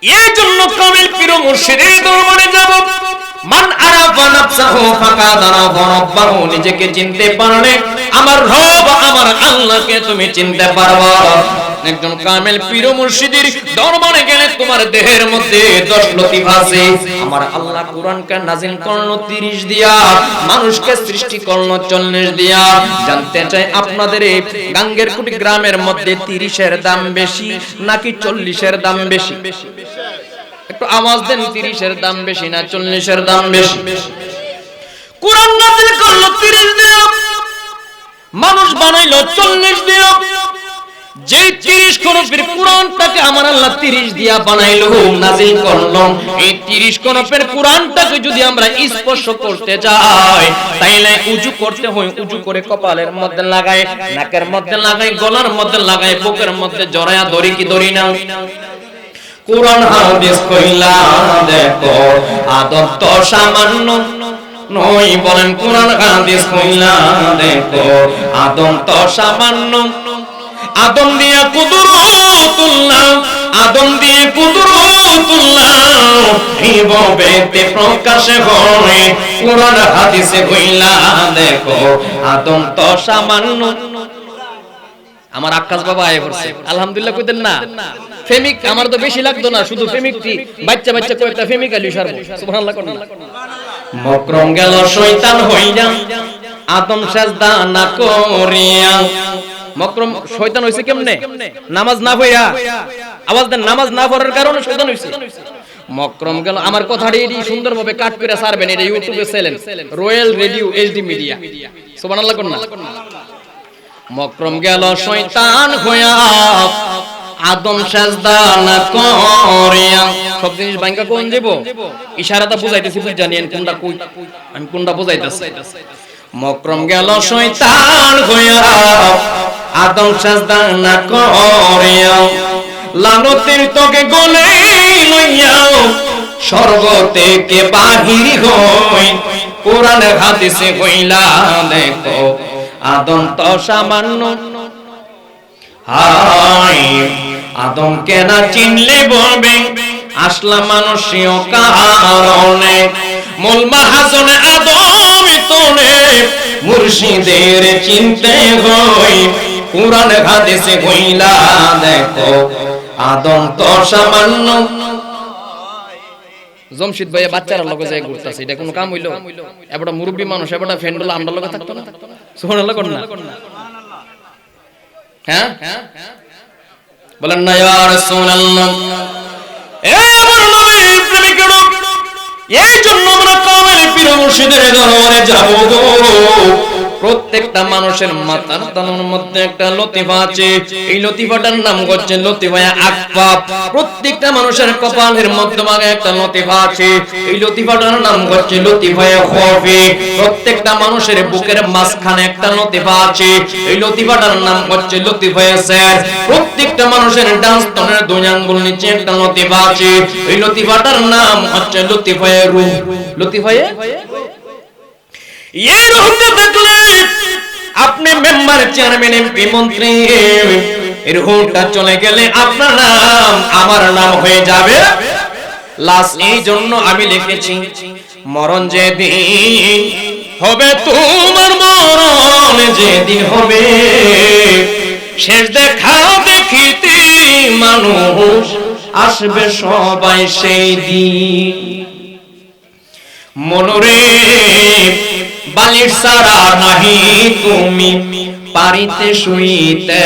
এই জন্য কামেল পীর ও মুর্শিদের দরবারে যাব। মান আরাফা নাফসাহু ফাকাদ আরাফা রাব্বাহু, নিজেকে চিনতে পারলে আমার রব আমার আল্লাহকে তুমি চিনতে পারবা। একজন কামেল পীর ও মুর্শিদের দরবারে গেলে তোমার দেহের মধ্যে 10 লতিফা আছে। আমার আল্লাহ কোরআনকে নাযিল করলো 30 দিয়া, মানুষকে সৃষ্টি করলো 40 দিয়া। জানতে চাই আপনাদের এই গাঙ্গের কুটি গ্রামের মধ্যে 30 এর দাম বেশি নাকি 40 এর দাম বেশি? একটু আওয়াজ দেন, 30 এর দাম বেশি না 40 এর দাম বেশি? কোরআন নাযিল করলো 30 দিয়া, মানুষ বানাইলো 40 দিয়া। যে 30 হরফের কোরআনটাকে আমার আল্লাহ 30 দিয়া বানাইলো, নাযিল করলো, এই 30 হরফের কোরআনটাকে যদি আমরা স্পর্শ করতে যাই তাইলে উযু করতে হয়। উযু করে কপালের মধ্যে লাগায়, নাকের মধ্যে লাগায়, গলার মধ্যে লাগায়, বুকের মধ্যে জড়ায়া ধরি কি ধরি না? কোরআন হাদিস কইলা দেখো আদব তো সামান্য নয়, বলেন কোরআন হাদিস কইলা দেখো আদম তো সামান্য। আদম দিয়ে কুদরতুল্লাহ, আদম দিয়ে কুদরতুল্লাহ এইভাবে প্রকাশে হয়। কোরআন হাদিসে কইলা দেখো আদম তো সামান্য। আমার আকাশ বাবা আয় করছে, আলহামদুলিল্লাহ কইতেন না? ফেমিক আমার তো বেশি লাগতো না, শুধু ফেমিকটি বাচ্চা বাচ্চা কয়েকটা ফেমিক আলি সারবো। সুবহানাল্লাহ কোন না? মকরম গেল শয়তান হইয়া আদম সাজদা না করিয়া। মকরম শয়তান হইছে কেমনে? নামাজ না পড়া। আওয়াজ দেন, নামাজ না পড়ার কারণে শয়তান হইছে। মকরম গেল, আমার কথাটি এডি সুন্দরভাবে কাট করে ছাড়বেন, এটা ইউটিউবে channel royal radio HD media. সুবহানাল্লাহ কোন না? মকরম গেল শয়তান হইয়া আদম সাজদা না করিয়া। সব জিনিস ভাঙা কোন দেব? ইশারাটা বুঝাইতেছি, বুঝ জানেন কোনটা কই, আমি কোনটা বুঝাইতেছি। মকরম গেল শয়তান হইয়া আদম সাজদা না করিয়া, লানতের তোকে গলে লইয়া স্বর্গ থেকে বাহির হই। কোরআন হাদিসে কইলা দেখো আদম তো সামান্য। হায় আদমকে না চিনলে বলবে আসলাম মানুষীয় কারণে। মূল মাহাজনে আদম তোরে মুর্শিদের চিনতে হই। কোরআন হাদিসে কইলা দেখো আদম তো সামান্য। জমশিদ ভাই বাচ্চারা লগে যায় ঘুরতাছে, এটা কোনো কাম হইলো? এবড়া মুরব্বি মানুষ, এবড়া ফ্রেন্ডগুলো আমরা লগে থাকতো না? সুবহানাল্লাহ কোন না? হ্যাঁ বলেন না ইয়া রাসূলুল্লাহ। এই আমার নবীর প্রেমিকগণ, এই জন্য আমরা কামেল পীর মুর্শিদের দরবারে যাব গো। প্রত্যেকটা মানুষের মাথার তালুর মধ্যে একটা লতিফা আছে, এই লতিফাটার নাম হচ্ছে লতিফায়ে আকফাফ। প্রত্যেকটা মানুষের কপালের মধ্যভাগে একটা লতিফা আছে, এই লতিফাটার নাম হচ্ছে লতিফায়ে খফি। প্রত্যেকটা মানুষের বুকের মাঝখানে একটা লতিফা আছে, এই লতিফাটার নাম হচ্ছে লতিফায়ে সার। প্রত্যেকটা মানুষের ডান স্তনের দুই আঙ্গুল নিচে একটা লতিফা আছে, এই লতিফাটার নাম হচ্ছে লতিফায়ে রূহ। লতিফায়ে এই রূহটা দেখলে আপনি মেম্বার, চেয়ারম্যান, এমপি, মন্ত্রী, এই রূহটা চলে গেলে আপনার নাম আমার নাম হয়ে যাবে লাশ। এই জন্য আমি লিখেছি মরণ যেদিন হবে তোমার, মরণ যেদিন হবে শেষ দেখা দেখিতে মানুষ আসবে সবাই সেই দিন। মনরে বালিশ সারা নাহি তুমি পারিতে শুইতে,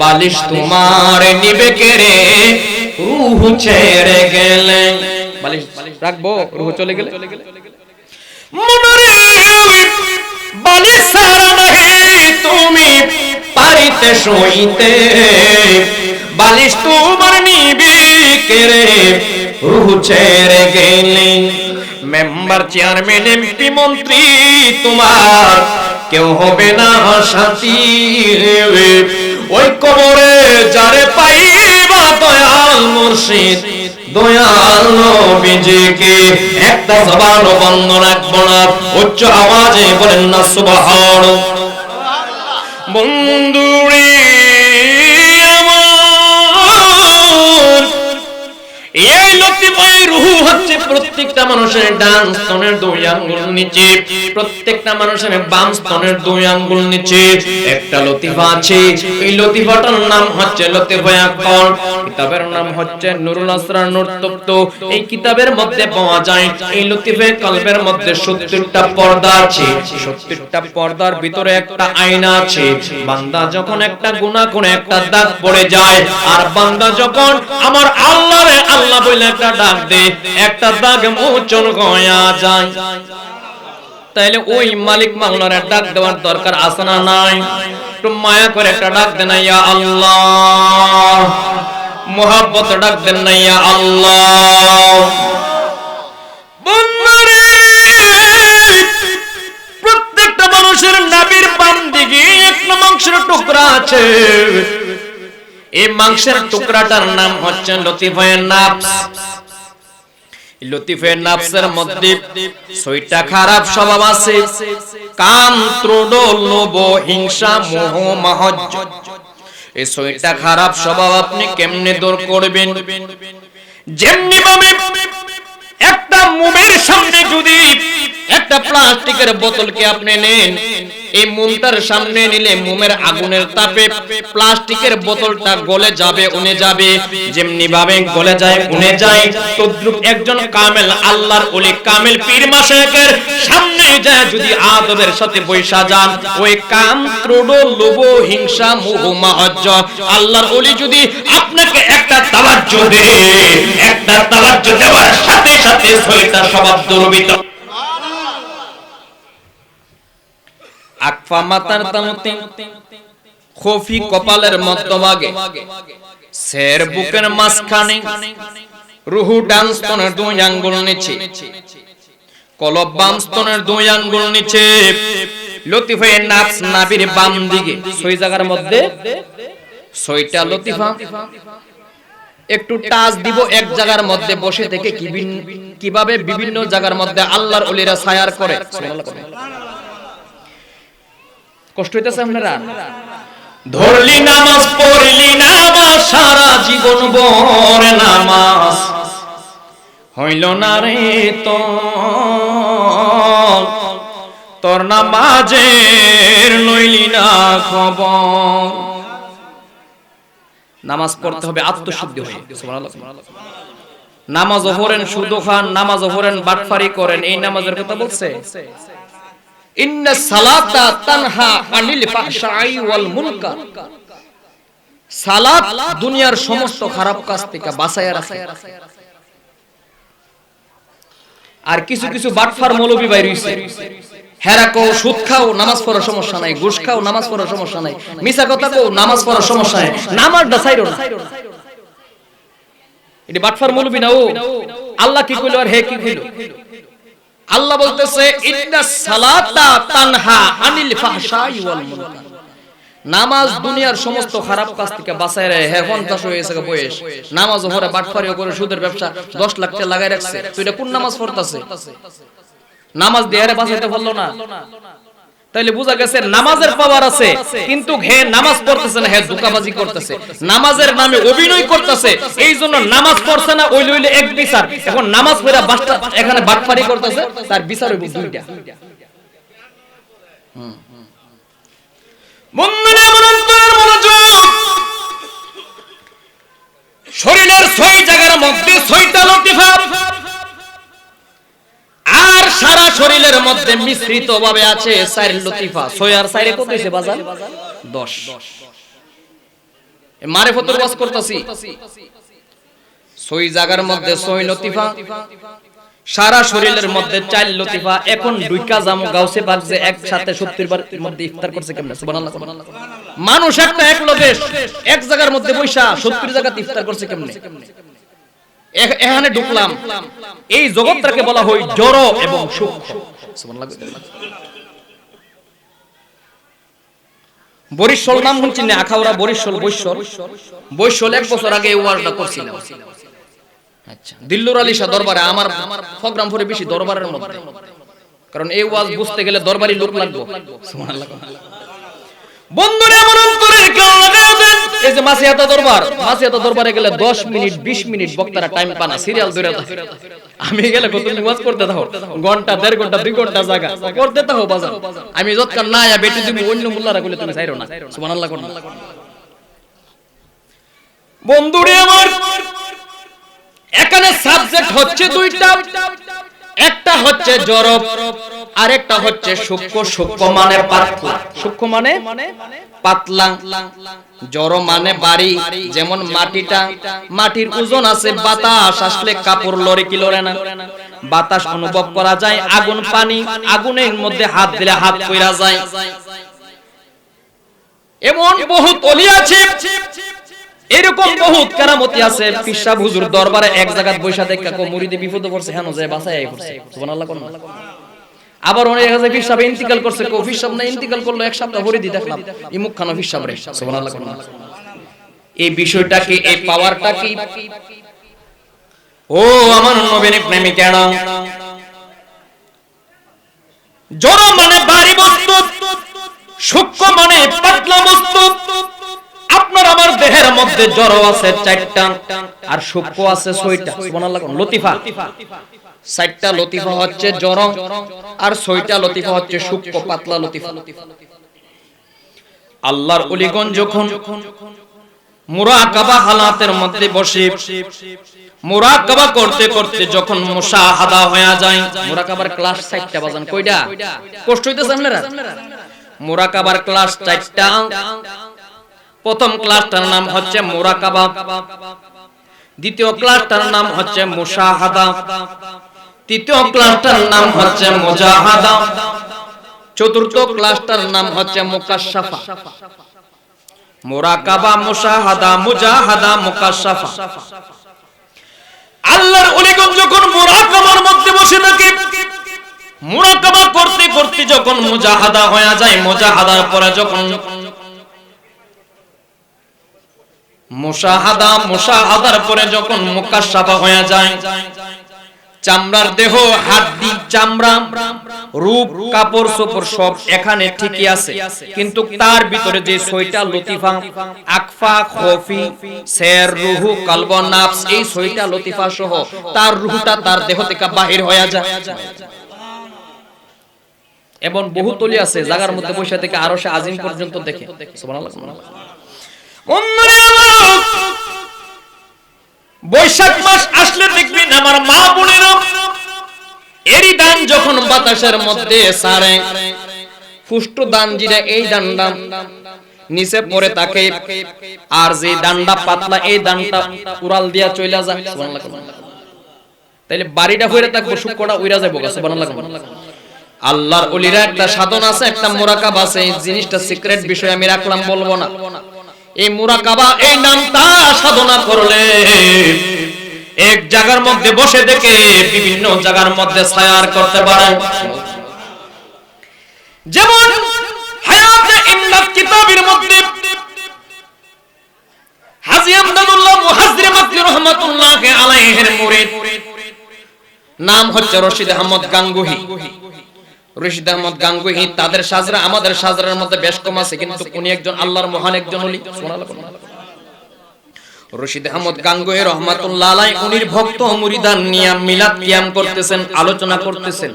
বালিশ তোমার নিবে কেড়ে রূহ ছেড়ে গেলে। বালিশ রাখবো রূহ চলে গেলে? মনরে বালিশ সারা নাহি তুমি পারিতে শুইতে, বালিশ তোমার নিবে কেড়ে রূহ ছেড়ে গেলে। মেম্বার, চেয়ারম্যান, এমপি, মন্ত্রী তোমার কেউ হবে না সাথী। ওই কবরে যারে পাইবা দয়াল মুর্শিদ, দয়াল নবীজিকে একটা জবান বন্ধ রাখবো না। উচ্চ আওয়াজে বলেন না সুবহানাল্লাহ। বন্ধুরে আমার হচ্ছে প্রত্যেকটা মানুষের ডান স্তনের 2 আঙ্গুল নিচে, প্রত্যেকটা মানুষের বাম স্তনের 2 আঙ্গুল নিচে একটা লতিফা আছে। এই লতিফাটার নাম হচ্ছে লতিফা আকবর। কিতাবের নাম হচ্ছে নুরুল আসরার নূর তপ্ত। এই কিতাবের মধ্যে পাওয়া যায় এই লতিফা কলবের মধ্যে 70টা পর্দা আছে। 70টা পর্দার ভিতরে একটা আয়না আছে। বান্দা যখন একটা গুনাহ করে একটা দাগ পড়ে যায়, আর বান্দা যখন আমার আল্লাহরে আল্লাহ বলে একটা ডাক দেয়, একটা দাগ মোচন হয়ে যায়। তাইলে ওই মালিক মাওলার ডাক দেওয়ার দরকার আছে না নাই? একটু মায়া করে একটা ডাক দেন, ইয়া আল্লাহ। মোহাব্বত ডাক দেন না, ইয়া আল্লাহ। বন্ধুরে, প্রত্যেকটা মানুষের নাভির বাম দিকে একটা মাংসের টুকরা আছে। এই মাংসের টুকরাটার নাম হচ্ছে লতিফায়ে নাফস। লতিফায়ে নাফসের মধ্যে 6টা খারাপ স্বভাব আছে: কাম, ক্রোধ, লোভ, হিংসা, মোহ, মাহাজ্জ। এই 6টা খারাপ স্বভাব আপনি কেমনে দূর করবেন? যেমনি ভাবে একটা মোমের সামনে যদি একটা প্লাস্টিকের বোতলকে আপনি নেন, এই মোমটার সামনে নিলে মোমের আগুনের তাপে প্লাস্টিকের বোতলটা গলে যাবে, উনে যাবে। যেমনি ভাবে গলে যায়, উনে যায়, তদ্রূপ একজন কামেল আল্লাহর ওলি, কামেল পীর মাশায়েখের সামনে যায় যদি আদবের সাথে বৈশা যান, ওই কাম, ক্রোধ, লোভ, হিংসা, মোহ, মাহাজ্জ আল্লাহর ওলি যদি আপনাকে একটা তাওয়াজ্জু দেয়, একটা তাওয়াজ্জু দেওয়ার সাথে সাথে 6টা স্বভাব দুর্বৃত্ত আকফা মাতার তামতে, খফি কপালের মধ্যভাগে, সের বুকের মাঝখানে, রুহু ডান স্তনের 2 আঙ্গুল নিচে, কলব বাম স্তনের 2 আঙ্গুল নিচে, লতিফায়ে নাফস নাভির বাম দিকে। 6 জায়গার মধ্যে 6টা লতিফা। একটু টাচ দিব এক জায়গার মধ্যে বসে থেকে কিভাবে বিভিন্ন জায়গার মধ্যে আল্লাহর ওলিরা সায়ার করে। কষ্ট হইতেছে আপনারা? ধরলি নামাজ, পড়লি নামাজ, সারা জীবন ভর নামাজ, হইল না রে তোর নামাজের লইলি না খবর। নামাজ পড়তে হবে আত্মশুদ্ধি হয়ে। সুবহানাল্লাহ। নামাজও পড়েন, সুদ খান, নামাজও পড়েন, বাটফারি করেন, এই নামাজের কথা বলছে? ইন্না সালাতা তানহা আনিল ফাহশাই ওয়াল মুনকার। সালাত দুনিয়ার সমস্ত খারাপ কাজ থেকে বাঁচায় রাখে। আর কিছু কিছু বাটফার মৌলবি বাইর হইছে, হেরা কও সুদ খাও নামাজ পড়ার সমস্যা নাই, ঘুষ খাও নামাজ পড়ার সমস্যা নাই, মিছা কথা কও নামাজ পড়ার সমস্যা নাই, নামাজটা ছাইরো না। এটা বাটফার মৌলবি না। ও আল্লাহ কি কইলো আর হে কি কইলো? আল্লাহ বলতেছে ইন্নাস সালাতা তানহা আনিল ফাহশাই ওয়াল মুনকার। নামাজ দুনিয়ার সমস্ত খারাপ কাজ থেকে বাঁচায় রাখে। হে 50 হয়েছে বয়স, নামাজও পড়ে, বাটফারিও করে, সুদের ব্যবসা 10 লাখ টাকা লাগাই রাখছে। তুই এটা কোন নামাজ পড়তাছে? নামাজ দিয়ে আরে বাঁচাইতে পারলো না। তাইলে বোঝা গেছে নামাজের পাওয়ার আছে, কিন্তু হে নামাজ পড়তেছে না, হে ধোঁকাবাজি করতেছে, নামাজের নামে অভিনয় করতেছে। এই জন্য নামাজ পড়ছে না, ওই লইলে এক বিচার। এখন নামাজ পড়া বাসটা এখানে বাটফারি করতেছে, তার বিচার হইব 2টা। বন্ধুরা, আমার অন্তরের মনোযোগ। শরীরের 6 জায়গার মধ্যে 6টা লতিফা, আর সারা শরীরের মধ্যে মিশ্রিত ভাবে আছে 4 লতিফা। 6 আর 4 কত হইছে বাজার? 10। মারিফতের ওয়াজ করতেছি। 6 জায়গার মধ্যে 6 লতিফা, সারা শরীরের মধ্যে 4 লতিফা। এখন দুইকা জামু গাউসে পাক যে একসাথে 70 বার মধ্যে ইফতার করছে কেমনে? সুবহানাল্লাহ। মানুষ একটা এক লোকে এক জায়গার মধ্যে বৈশা 70 জায়গাতে ইফতার করছে কেমনে? এখানে ঢুকলাম, এই জগৎটাকে বলা হয় জড় এবং সূক্ষ্ম। সুবহানাল্লাহ। বরিশাল নাম শুনছেন না? আখাউড়া, বরিশাল, বৈশাল 1 বছর আগে এই ওয়াজটা করছিলাম। আচ্ছা, দিল্লুর আলী শাহ দরবারে আমার প্রোগ্রাম পরে বেশি দরবারের মধ্যে, কারণ এই ওয়াজ বুঝতে গেলে দরবারি লোক লাগবে। সুবহানাল্লাহ। বন্ধুরা, আমার অন্তরের কেউ লাগাবেন এই যে মাসিয়াতা দরবারে গেলে 10 মিনিট 20 মিনিট বক্তারা টাইম পানা সিরিয়াল ধরে থাকে। আমি গেলে কত ওয়াজ করতে থাকো, ঘন্টা 1.5 ঘন্টা 2 ঘন্টা জায়গা করতে থাকো বাজার। আমি যতক্ষণ না আয়া বেটি তুমি অন্য মুল্লারা কইলে তুমি চাইরো না। সুবহানাল্লাহ কোন বন্ধুরে আমার, এখানে সাবজেক্ট হচ্ছে দুইটা, একটা হচ্ছে জড়ব আর একটা হচ্ছে সূক্ষ্ম। সূক্ষ্ম মানে পাতলা, সূক্ষ্ম মানে পাতলা, জড় মানে বাড়ি। যেমন মাটির ওজন আছে, বাতাস আসলে কাপড় লড়ে কি লড়ে না, বাতাস অনুভব করা যায়। আগুন পানি, আগুনের মধ্যে হাত দিলে হাত পইরা যায়। এমন বহুত ওলি আছে, এরকম বহুত কেরামতি আছে। পিসা হুজুর দরবারে এক জায়গায় বৈশা দেখা কো মুরিদে বিপদে পড়ছে, হেন যায় বাঁচায় আই পড়ছে। সুবহানাল্লাহ কোন। আবার অনেক জায়গায় পিসা ইন্তিকাল করছে, কো পিসা না ইন্তিকাল করলো এক সপ্তাহ হরিদি দেখলাম এই মুখখানা পিসা রে। সুবহানাল্লাহ কোন। এই বিষয়টা কি, এই পাওয়ারটা কি? ও আমার নবীর প্রেমিকেরা, জড় মানে ভারী বস্তু, সূক্ষ্ম মানে পাতলা বস্তু। আপনার আমার দেহের মধ্যে জড় আছে 4টা আর সূক্ষ্ম আছে 6টা। সুবহানাল্লাহ কোন। লতিফা 4টা লতিফা হচ্ছে জড় আর 6টা লতিফা হচ্ছে সূক্ষ্ম পাতলা লতিফা। আল্লাহর ওলিগণ যখন মুরাকাবা হালাতের মধ্যে বসে মুরাকাবা করতে করতে যখন মুশাহাদা হয়ে যায়, মুরাকাবার ক্লাস 4টা বাজান কয়টা? কষ্ট হইতেছে আপনারা? মুরাকাবার ক্লাস 4টা। প্রথম ক্লাসটার নাম হচ্ছে মুরাকাবা, দ্বিতীয় ক্লাসটার নাম হচ্ছে মুশাহাদা, তৃতীয় ক্লাসটার নাম হচ্ছে মুজাহাদা, চতুর্থ ক্লাসটার নাম হচ্ছে মুকাশশাফা। মুরাকাবা, মুশাহাদা, মুজাহাদা, মুকাশশাফা। আল্লাহর ওলিগণ যখন মুরাকাবার মধ্যে বসে থাকে, মুরাকাবা করতে করতে যখন মুজাহাদা হয়ে যায়, মুজাহাদার পরে যখন মুশাহাদার পরে যখন মুকাশশাফা হয়ে যায়, চামড়ার দেহ, হাড্ডি, চামড়া, রূপ, কাপড় চোপড় সব এখানে ঠিকই আছে, কিন্তু তার ভিতরে যে 6টা লতিফা, আকফা, খফি, সের, রুহু, কলব, নাফস, এই 6টা লতিফা সহ তার রূহটা তার দেহ থেকে বাহির হয়ে যায়। এবং বহুত ওলি আছে জায়গার মধ্যে বসে থেকে আরশে আজিম পর্যন্ত দেখে। সুবহানাল্লাহ। বৈশাখ মাস আসলে দেখবেন আমার মা বোনেরা এরি দান যখন বাতাসের মধ্যে সারে, ফুষ্ট দান জিরা এই দানটা নিচে পড়ে থাকে, আর যে দানটা পাতলা এই দানটা উড়াল দিয়া চইলা যায়। সুবহানাল্লাহ। তাইলে বাড়িটা হইরা থাকবো, শুকোটা উইরা যাবো। সুবহানাল্লাহ। আল্লাহর ওলিরা একটা সাধন আছে, একটা মুরাকাবা আছে। এই জিনিসটা সিক্রেট বিষয়, আমি রাখলাম, বলবো না। এই মুরাকাবা, এই নামটা সাধনা করলে এক জায়গার মধ্যে বসে থেকে বিভিন্ন জায়গার মধ্যে সায়ার করতে পারে। যেমন হায়াতে ইন্নাত কিতাবের মধ্যে হাজী আমদাদুল্লাহ মুহাজ্জির মাক্কি রাহমাতুল্লাহি আলাইহির মুরিদ নাম হচ্ছে রশিদ আহমদ গাঙ্গুহি। রশিদ আহমদ গাঙ্গুহি, তাদের সাজরা আমাদের সাজরার মধ্যে বেশ কম আছে, কিন্তু উনি একজন আল্লাহর মহান একজন ওলি। রশিদ আহমদ গাঙ্গুহি রহমাতুল্লাহ আলাইহি উনির ভক্ত মুরিদান নিয়ে মিলাদ কিয়াম করতেছেন, আলোচনা করতেছেন।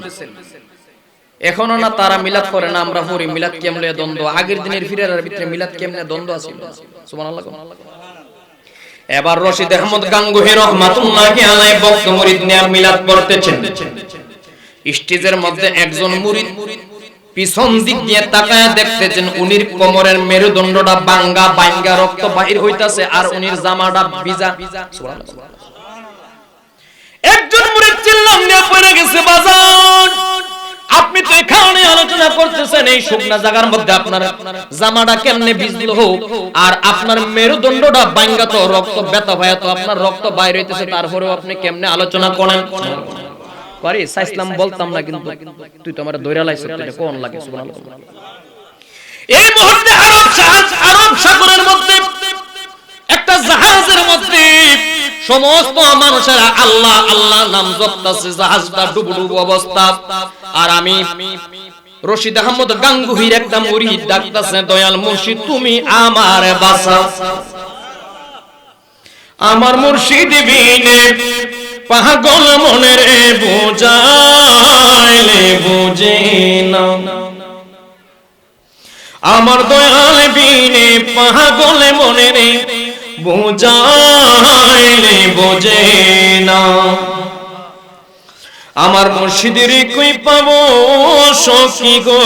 এখনো না তারা মিলাদ করে না, আমরা পড়ি মিলাদ কিয়াম লয়ে দ্বন্দ্ব। আগের দিনের ফিরার ভিতরে মিলাদ কিয়াম নিয়ে দ্বন্দ্ব আছিল। সুবহানাল্লাহ। এবার রশিদ আহমদ গাঙ্গুহি রহমাতুল্লাহি আলাইহি ভক্ত মুরিদ নিয়ে মিলাদ করতেছেন। স্টেজের মধ্যে একজন মুরিদ পিছন দিক দিয়ে তাকায় দেখতেছেন উনির কোমরের মেরুদণ্ডটা ভাঙ্গা রক্ত বাহির হইতাছে, আর উনির জামাটা ভিজা। সুবহানাল্লাহ। একজন মুরিদ চিল্লাম দিয়ে পড়ে গেছে, বাজান আপনি তো এখানে আলোচনা করতেছেন, এই শুকনা জায়গার মধ্যে আপনার জামাটা কেমনে ভিজলো, আর আপনার মেরুদণ্ডটা ভাঙ্গা, তো রক্ত ব্যথা হয়, তো আপনার রক্ত বাইরে হইতেছে, তারপরেও আপনি কেমনে আলোচনা করেন? পারি সাইসলাম বলতাম না, কিন্তু তুই তো আমারে ধইরা লাইছিস, এটা কোন লাগে? সুবহানাল্লাহ। এই মুহূর্তে আরব সাগরের মধ্যে একটা জাহাজের মধ্যে সমস্ত মানুষেরা আল্লাহ আল্লাহ নাম জপতাছে, জাহাজটা ডুবু অবস্থা। আর আমি রশিদ আহমদ গাঙ্গুহির একটা মুরিদ ডাকতেছে, দয়াল মুর্শিদ তুমি আমার বাঁচাও। আমার মুর্শিদ বিনে পাগল মনের বোঝাইলে বোঝে না, আমার দয়াল বিনে পাগল মনের বোঝাইলে বোঝে না। আমার মুর্শিদের কই পাবো সখী গো,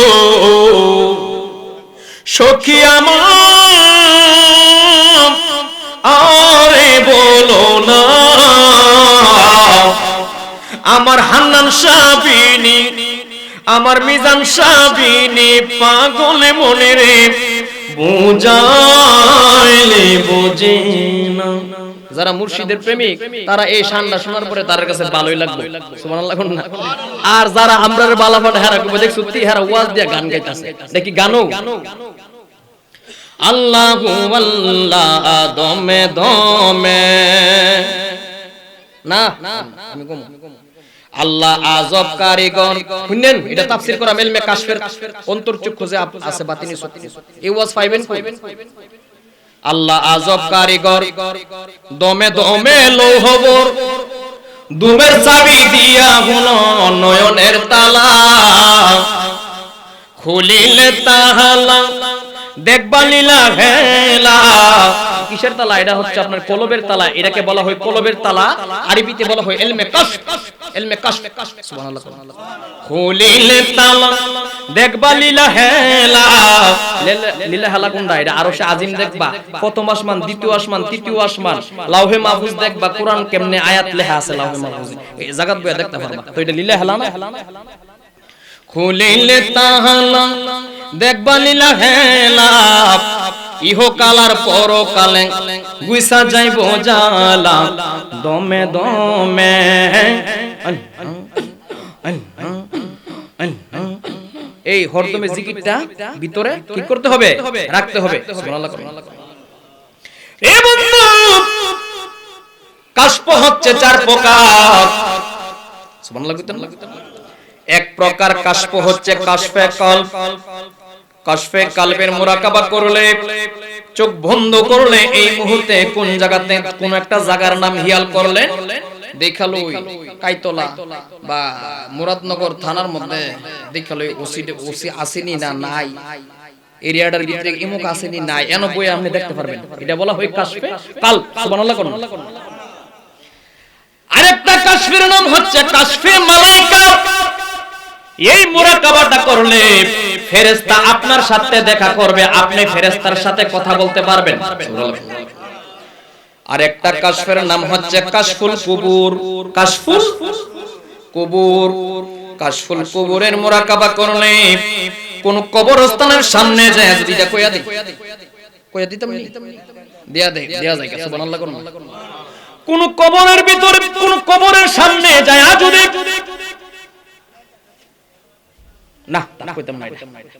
সখী আমার আরে বলো না, আমার হান্নান সাবিনী আমার মিজান সাবিনী পাগল মনে রে বুঝাইলে বোঝে না। যারা মুর্শিদের প্রেমিক তারা এই শানটা শোনার পরে তার কাছে ভালোই লাগবে, সুবহানাল্লাহ কোন না। আর যারা আমরার বালাফাট হেরা কবে দেখছো তি হেরা ওয়াজ দিয়া গান গাইতাছে, দেখি গানো আল্লাহু আল্লাহ দমে দমে না, আমি কম আল্লাহ আজব কারিগর। শুনেন এটা তাফসীর করা মেলমে কাশফের অন্তর্চক্ষু যে আছে বাতিনি সত্যি এই ওয়াজ পাইবেন কই? আল্লাহ আজব কারিগর দমে দমে লৌহবর, দুমের চাবি দিয়া হলো নয়নের তালা, খুলিলে তাহালা দেখবা লীলা হেলা। কিসের তালা? এটা হচ্ছে আপনার কলবের তালা, এটাকে বলা হয় কলবের তালা, আরবিতে বলা হয় ইলমে কাশফ, ইলমে কাশফ, সুবহানাল্লাহ। খুলিলে তালা দেখবা লীলা হেলা, লীলা হেলা কোনটা? এটা আরশে আজিম দেখবা, প্রথম আসমান, দ্বিতীয় আসমান, তৃতীয় আসমান, লাউহে মাহফুজ দেখবা, কোরআন কেমনে আয়াত লেখা আছে লাউহে মাহফুজে, এই জায়গা বইয়া দেখতে পারবা। তো এটা লীলা হেলা না? খুলিলে তাহালা দেখবা লীলা হেলা, ইহো কালার পরকালে গুইসা যাইব জালা, দমে দমে এই হরদমে জিকিরটা ভিতরে কি করতে হবে? রাখতে হবে। সুবহানাল্লাহ। এ বন্ধু কাশফ হচ্ছে চার প্রকার, সুবহানাল্লাহ। এক প্রকার কাশফ হচ্ছে কাশফে কলব, কাশফে কলবের মুরাকাবা করলে, চোখ বন্ধ করলে এই মুহূর্তে কোন জায়গাতে কোন একটা জায়গার নাম হিয়াল করলে দেখালো কাইতলা বা মুরাদনগর থানার মধ্যে দেখালো ওসি আসেনি না নাই, এরিয়াটার ভিতরে ইমুক আসেনি নাই, এন বই আপনি দেখতে পারবেন। এটা বলা হয় কাশফে কলব, সুবহানাল্লাহ। আরেকটা কাশফের নাম হচ্ছে কাশফে মালাইকা। এই মুরাকাবাটা করলে ফেরেশতা আপনার সাথে দেখা করবে, আপনি ফেরেশতার সাথে কথা বলতে পারবেন। আর একটা কাশফের নাম হচ্ছে কাশফুল কুবুর, কাশফুল কুবুর। কাশফুল কুবুরের মুরাকাবা করলে কোন কবরস্থানের সামনে যায় যদি এটা কইয়া দিতাম দেয়া যায়, সুবহানাল্লাহ। কোন কবরের ভিতরে কোন কবরের সামনে যায় যদি না কইতাম না,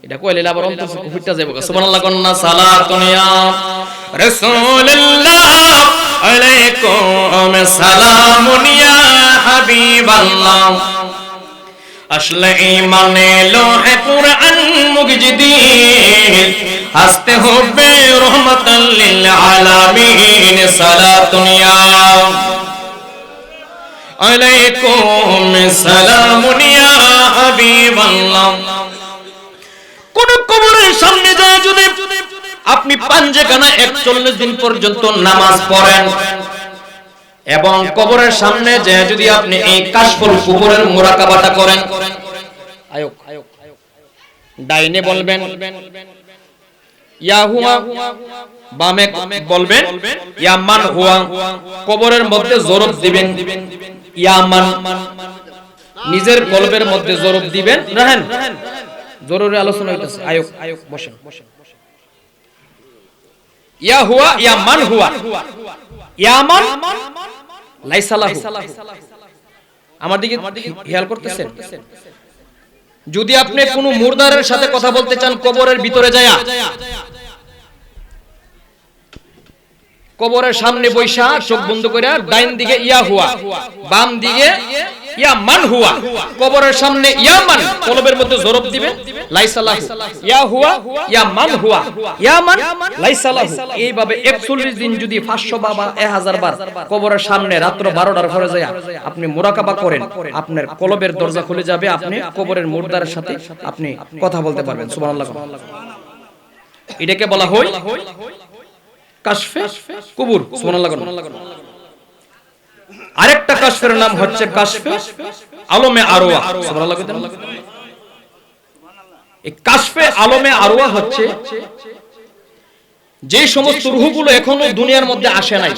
এটা কইলে আবার অন্তর ফুটতে যাবে। সুবহানাল্লাহ কন্না সালাতুন ইয়া রাসূলুল্লাহ আলাইকুম সালামুন ইয়া হাবিবাল্লাহ, আসলে ঈমানে লোহে কুরআন মুগজিদিন, হাসতে হবে রহমাতাল লিল আলামিন, সালাতুন ইয়া আলাইকুম সালামুন ইয়া হাবিবাল্লাহ। কোন কবরের সামনে যায় যদি আপনি পাঞ্জেখানা 41 দিন পর্যন্ত নামাজ পড়েন এবং কবরের সামনে যায় যদি আপনি এই কাশফুল কুবুরের মুরাকাবাটা করেন, আয়োক ডাইনে বলবেন ইয়া হুয়া, বামে বলবেন ইয়া মান হুয়া, কবরের মধ্যে জরব দিবেন ইয়া মান, নিজের কলবের মধ্যে জরব দিবেন। রাহেন জরুরি আলোচনা হইতাছে, আয়োক বসেন। ইয়া হুয়া ইয়া মান হুয়া, ইয়া মান লাইসা লাহু। আমার দিকে খেয়াল করতেছেন? যদি আপনি কোন মুরদারের সাথে কথা বলতে চান কবরের ভিতরে যায়া, কবরের সামনে বৈশা চোখ বন্ধ করে ডাইন দিকে ইয়া হুয়া, বাম দিকে ইয়া মান হুয়া, কবরের সামনে ইয়া মান, কলবের মধ্যে জরব দিবেন লাইসা লাহু, ইয়া হুয়া ইয়া মান হুয়া, ইয়া মান লাইসা লাহু। এইভাবে 41 দিন যদি 500 বার বা 1000 বার কবরের সামনে রাত্র 12টার পরে যায় আপনি মুরাকাবা করেন, আপনার কলবের দরজা খুলে যাবে, আপনি কবরের মুর্দার সাথে আপনি কথা বলতে পারবেন। সুবহানাল্লাহ। এটাকে বলা হয় কাশফে কুবুর। সুবহানাল্লাহ। আরেকটা কাশফের নাম হচ্ছে কাশফে আলমে আরওয়াহ। সুবহানাল্লাহ। এই কাশফে আলমে আরওয়াহ হচ্ছে যে সমস্ত রূহগুলো এখনো দুনিয়ার মধ্যে আসে নাই,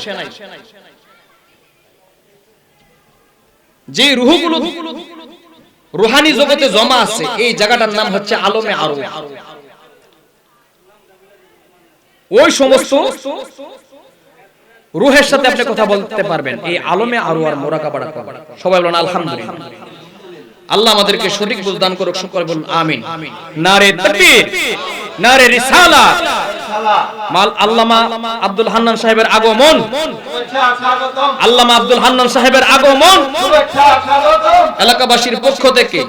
যে রূহগুলো রূহানি জগতে জমা আছে, এই জায়গাটার নাম হচ্ছে আলমে আরওয়াহ। ওই সমস্ত রূহের সাথে আপনি কথা বলতে পারবেন এই আলমে আরওয়ার মুরাকাবাটা করবেন। সবাই বলুন আলহামদুলিল্লাহ। আল্লাহ আমাদেরকে সঠিক বুঝ দান করুক, সকলে বলুন আমিন। নারে তাকবীর, নারে রিসালাত। আল্লামা আব্দুল হান্নান সাহেবের আগমন, আল্লামা আব্দুল হান্নান সাহেবের আগমন এলাকাবাসীর পক্ষ থেকে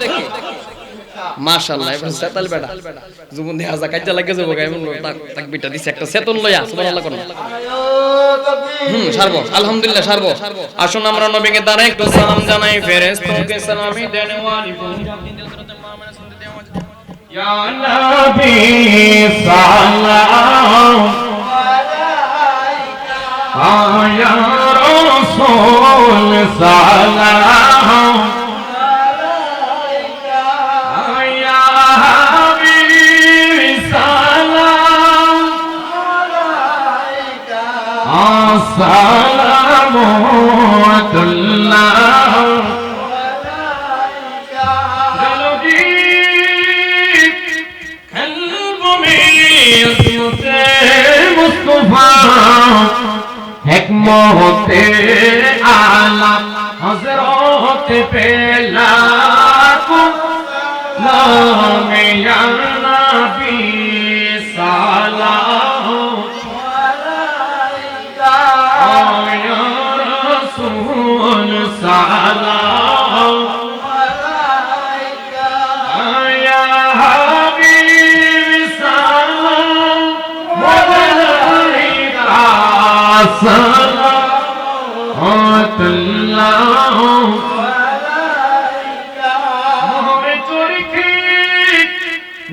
মাশাআল্লাহ। এবার সেতাল বেটা জীবন দিয়ে আজা কাজে লাগে যাবো গায় মন তাকবীরটা দিছে একটা সেতন লইয়া। সুবহানাল্লাহ। কোন সারবো আলহামদুলিল্লাহ সারবো। আসুন আমরা নবীকে দাঁড়ায় একটু সালাম জানাই, ফেরেশতাকে সালামি দেন। ইয়া নবী সালাম আলাইকা, ইয়া রাসূল সালাম সালামুল্লাহ আলাইকা। জলদি কলব মে ইসমতে মুস্তাফা হিকমতে আলা হযরত পেলা কো নামে ইয়া নবী সালাম সালাম আলাইকা, ইয়া হাবিব সালাম আলাইকা, সালাতুল্লাহ আলাইকা। মোহরে চরখে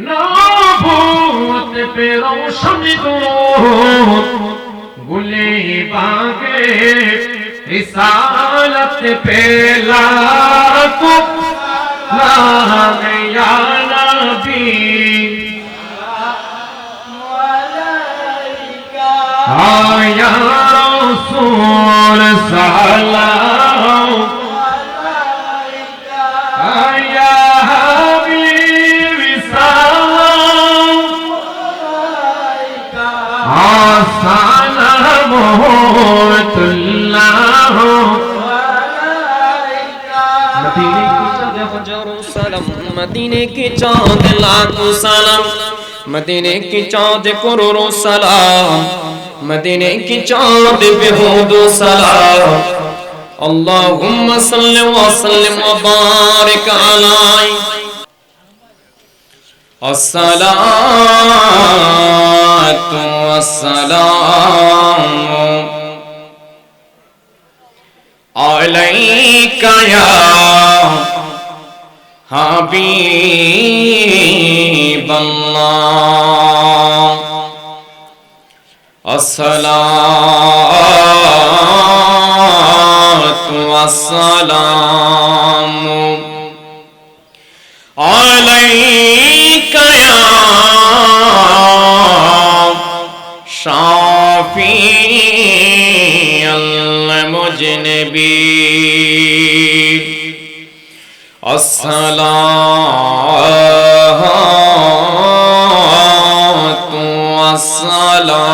নবুয়ত পে রোশনি দুরূদ, গুলে বাগে रिसालत पे लाखो सलाम या नबी अलैका, या रसूल सलाम अलैका, या हबीब सलाम अलैका, सलामुल्लाह मदीने की चाँद लाखों सलाम, मदीने की चाँद करोड़ों सलाम, मदीने की चाँद बेहुदो सलाम। अल्लाहुम्मा सल्लि व सल्लिम व बारिक अलैहि। अस्सलातु वस्सलामु अलैका या हबीबल्लाह, अस्सलातु वस्सलामु अलैका या शाफिअल मुजनबीन, अस्सलातु वस्सलामु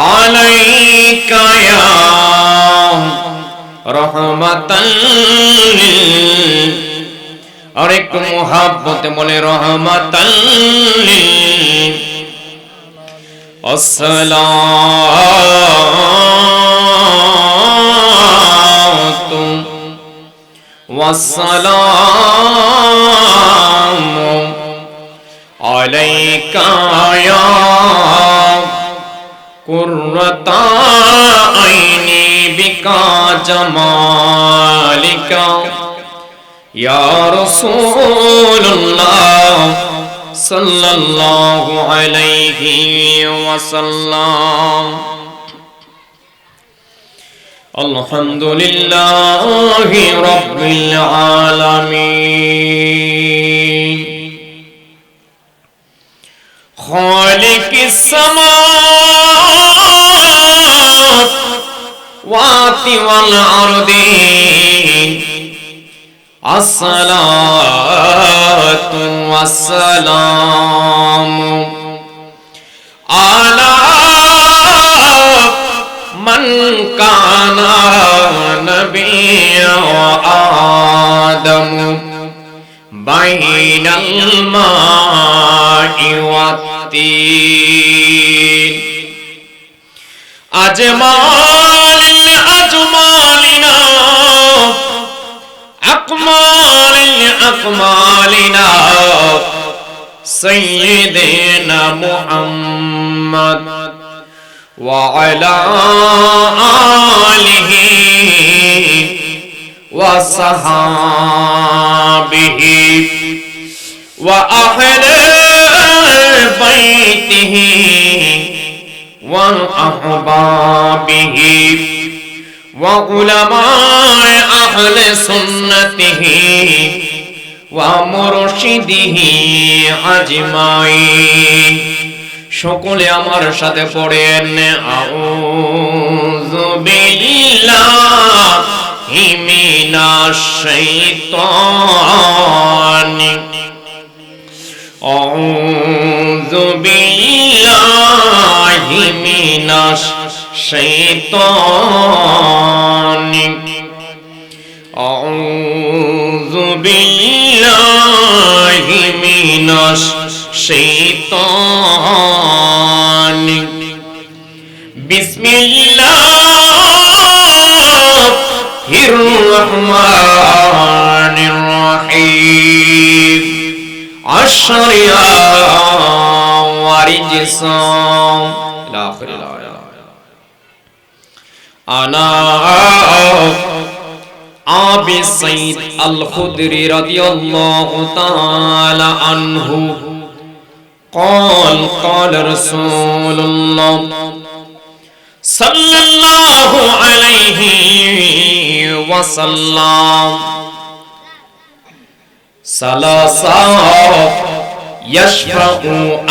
अलैका या रहमतल लिल, और एक मोहब्बत बोले रहमतल लिल আসসালাতু ওয়াসসালামু আলাইকা ইয়া কুররাতা আইনি বিকা জামালিকা ইয়া রাসূলুল্লাহ সাল্লাল্লাহু আলাইহি ওয়াসাল্লাম। আলহামদুলিল্লাহি রাব্বিল আলামিন খালিকিস সামাওয়াতি ওয়াল আরদিন আসসালাতু ওয়াসসালামু আলা মান কানা নবিয়্যা আদমু বাইনাল মাই ওয়াত-তিন আজমালিল আজমালিনা আকমালিল আকমালিনা সাইয়্যিদিনা মুহাম্মদ ওয়া আলা আলিহি ওয়া সাহাবিহি ওয়া আহলি বাইতিহি ওয়া আহবাবিহি ওয়া উলামায়ে আহলে সুন্নতিহি ওয়া মুরশিদিহি আজমাইন। সকলে আমার সাথে পড়েন আউযু বিল্লাহি মিনাশ শাইতানি আউযু বিল্লাহি মিনাশ শাইতানি আউযু বিল্লাহি মিনাশ শাইতানি বিসমিল্লাহির রহমানির রহিম আশ-শারিয়া ওয়া রিজসাম ইলা আখিরিল আয়াত। আনা আবি সাইদ আল খুদরি রাদিয়াল্লাহু তাআলা আনহু قال قال رسول الله صلى الله عليه وسلم ثلاثة يشفع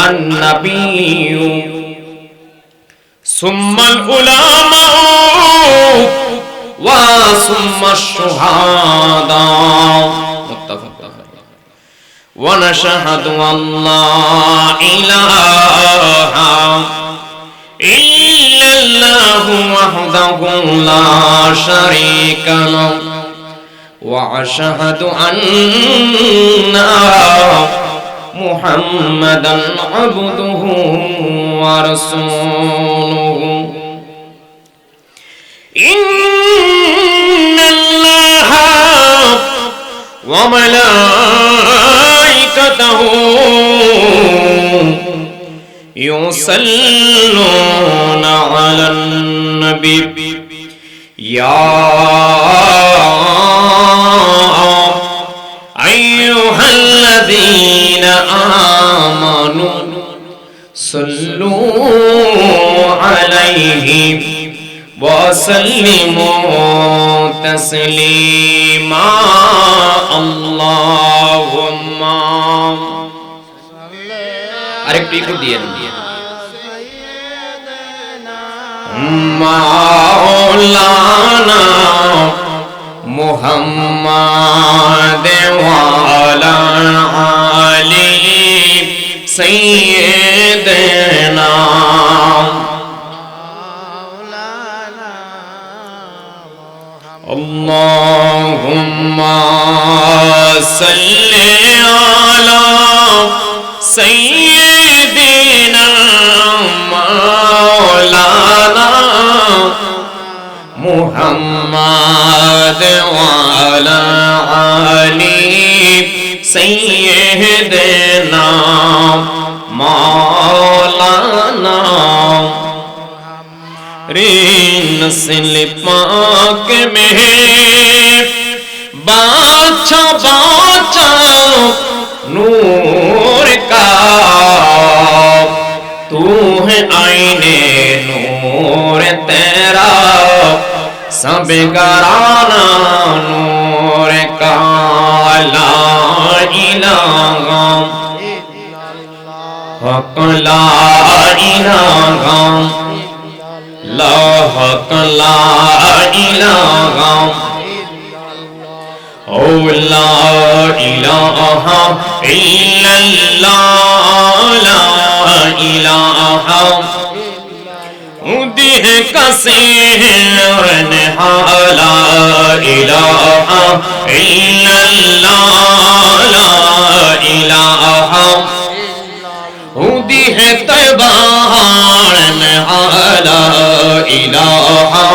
النبي ثم العلماء وثم الشهداء متفق. ونشهد أن لا إله إلا الله وحده لا شريك له وأشهد أن محمدا عبده ورسوله. إن الله وملائكته يصلون على النبي يا أيها الذين آمنوا صلوا عليه وسلموا تسليما. اللهم আরেকটু একটু দিয়ে মাওলানা মুহাম্মদ ওয়ালা আলি সাইয়্যিদিনা আল্লাহুম্মা সাল্লি আলা সাইয়্যিদিনা मुहम्मद वाला अली सैयदना मौलाना रे नस्ल पाक में बाचा बाचा नूर का तू है आईने नूर तेरा सब घराना नूर का ला इलाहा हक ला इलाहा ला हक ला इलाहा ओ ला इलाहा इल्लल्लाह ला इलाहा उदिह कसीरन हाला इलाहा इल्लल्लाह ला इलाहा उदिह तबान हाला इलाहा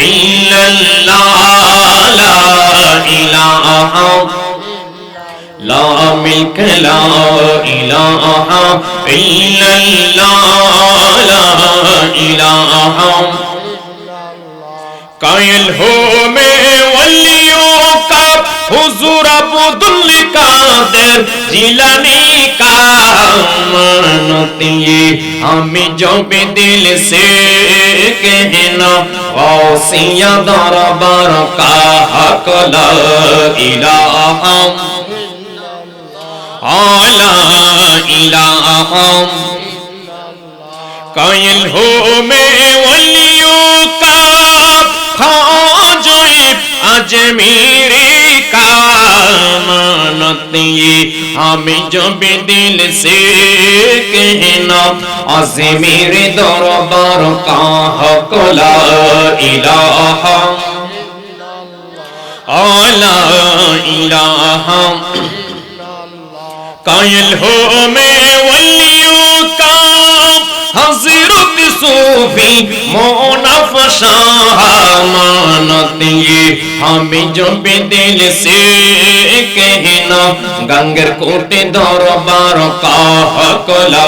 इल्लल्लाह ला इलाहा ला मिल्क ला इलाहा इल्लल्लाह ला इलाहा कायल हो मैं वलियों का हुजूर अब्दुल कादिर जिलानी का मानती हमें जो भी दिल से कहना गौसिया दरबार का हक ला इलाहा ला इलाहा कायल हो मैं वलियों का ख्वाजा अजमेरी का मानती हमें जो भी दिल से कहना अजमेर दरबार का हक ला इलाहा ला इलाहा कायल हो मैं वलियों का हज़रत सूफी मोनफ शाह मानती हमें जो भी दिल से कहना गंगर कोटे दरबार का हक ला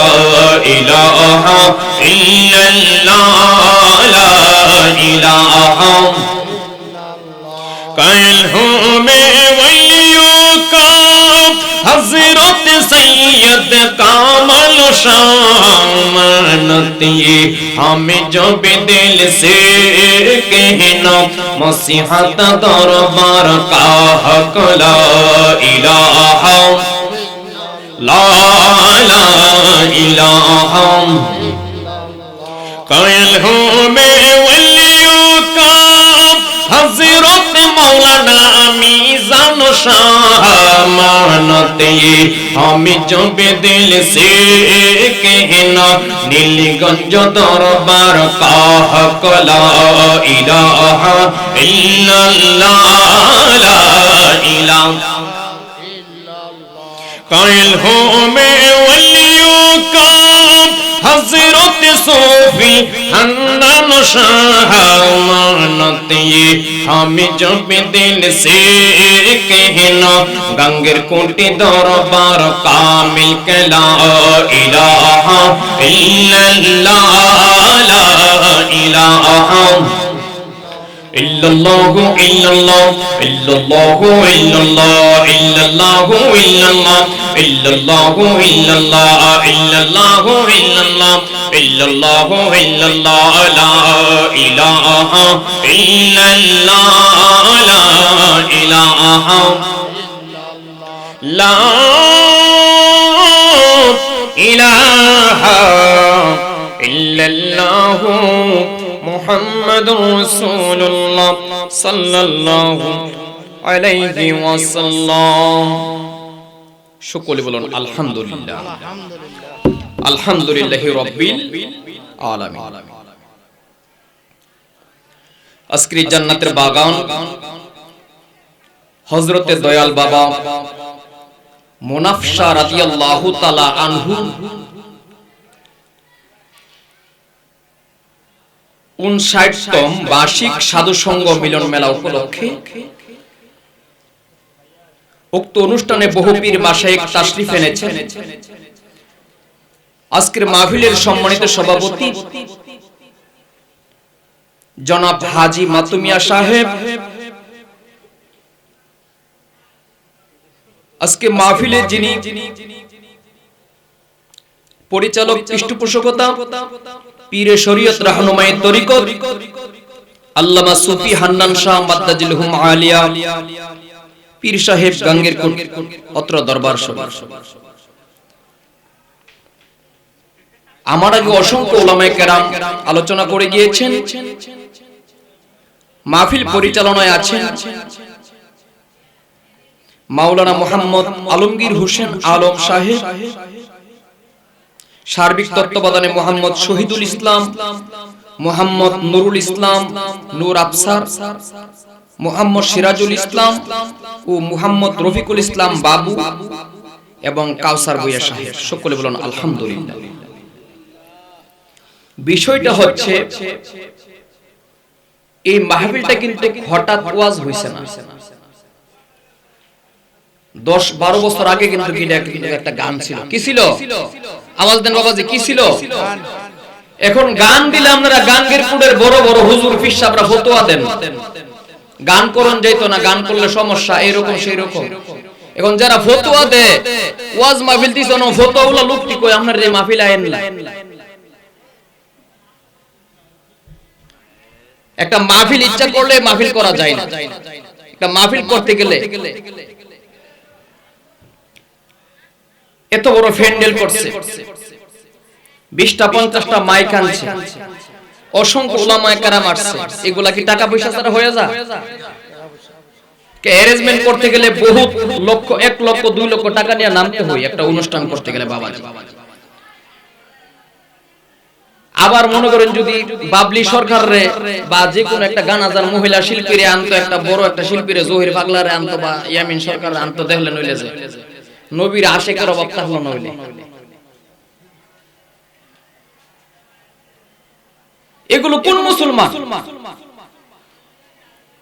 इलाहा इल्लल्लाह ला इलाहा कायल हूँ मैं वलियों का हज़रत सैयद कामल शाह मानती हमें जो भी दिल से कहना मसीहत दरबार का हक ला इलाहा ला इलाहा कायल हूँ मैं वलियों का हज़रत मौलाना मीज़ान शाह मानते हमें जो भी दिल से कहना नीलगंज दरबार का हक ला इलाहा इल्लल्लाह ला इलाहा कायल हूँ मैं वलियों का हज़रत सूफी हन्नान शाह मानती हमें जो भी दिल से कहना गंगर कोटी दरबार का मिल्क ला इलाहा इल्लल्लाह ला इलाहा इल्लल्लाह इल्लल्लाह इल्लल्लाह इल्लल्लाह इल्लल्लाह इल्लल्लाह इल्लल्लाह इल्लल्लाह इल्लल्लाह इल्लल्लाह इल्लल्लाह ला इलाहा इल्लल्लाह ला इलाहा ला इलाहा इल्लल्लाह मुहम्मद रसूलुल्लाह सल्लल्लाहु अलैहि वसल्लम সকলে বলুন আলহামদুলিল্লাহ আলহামদুলিল্লাহি রাব্বিল আলামিন আজকের জান্নাতের বাগান হযরতে দয়াল বাবা মুনাফশা রাদিয়াল্লাহু তাআলা আনহু 59তম বার্ষিক সাধু সংঘ মিলন মেলা উপলক্ষে উক্ত অনুষ্ঠানে বহু পীর মাশায়েখ তাশরিফ এনেছেন। আজকের মাহফিলের সম্মানিত সভাপতি জনাব হাজী মাতুমিয়া সাহেব, আজকে মাহফিলে যিনি পরিচালক পৃষ্ঠপোষকতা পীরে শরীয়ত রাহনুমায়ে তরিকত আল্লামা সুফি হান্নান শাহ মাদ্দাজিলহুম আলিয়া পীর সাহেব গাঙ্গের কোট অত্র দরবার শরীফ। আমার আগে অসংখ্য উলামায়ে কেরাম আলোচনা করে গিয়েছেন। মাহফিল পরিচালনায় আছেন মাওলানা মুহাম্মদ আলমগীর হোসেন আলম সাহেব, সার্বিক তত্ত্বাবধানে মোহাম্মদ শহীদুল ইসলাম, মোহাম্মদ নুরুল ইসলাম নূর আফসার, মোহাম্মদ সিরাজুল ইসলাম ও মোহাম্মদ রফিকুল ইসলাম বাবু এবং কাউসার ভূঁইয়া সাহেব। সকলে বলুন আলহামদুলিল্লাহ। বিষয়টা হচ্ছে এই মাহফিলটা কিন্তু হঠাৎ ওয়াজ হইছে না। 10-12 বছর আগে কিন্তু একটা গান ছিল। কি ছিল? আওয়াজ দেন বাবাজি, কি ছিল? এখন গান দিলে আপনারা গাঙ্গের কুড়ের বড় বড় হুজুর পীর সাহেবরা ফতোয়া দেন, গান করন যাইতো না, গান করলে সমস্যা, এরকম সেই রকম। এখন যারা ফতোয়া দেয় ওয়াজ মাহফিল দিছ না, ফতোয়াগুলো লুকটি কই আপনারা এই মাহফিল আইন না। একটা মাহফিল ইচ্ছা করলে মাহফিল করা যায় না। একটা মাহফিল করতে গেলে এত বড় ফ্যান্ডেল করছে, 20টা-50টা মাইক আনছে, অসংখ্য উলামায়ে কেরাম আসছে। এগুলা কি টাকা পয়সা ছাড়া হয়ে যায়? কে অ্যারেঞ্জমেন্ট করতে গেলে বহুত লক্ষ, 1 লক্ষ 2 লক্ষ টাকা নিয়ে নামতে হয় একটা অনুষ্ঠান করতে গেলে বাবাজি। আবার মনে করেন যদি বাবলি সরকারে বা যে কোনো একটা গান আজান মহিলা শিল্পীরে আনতো, একটা বড় একটা শিল্পীরে জহির পাগলারে আনতো বা ইয়ামিন সরকার আনতো, দেখলে নইলে যে নবীর আশিকের অভাব থাকলো নইলে। এগুলো কোন মুসলমান?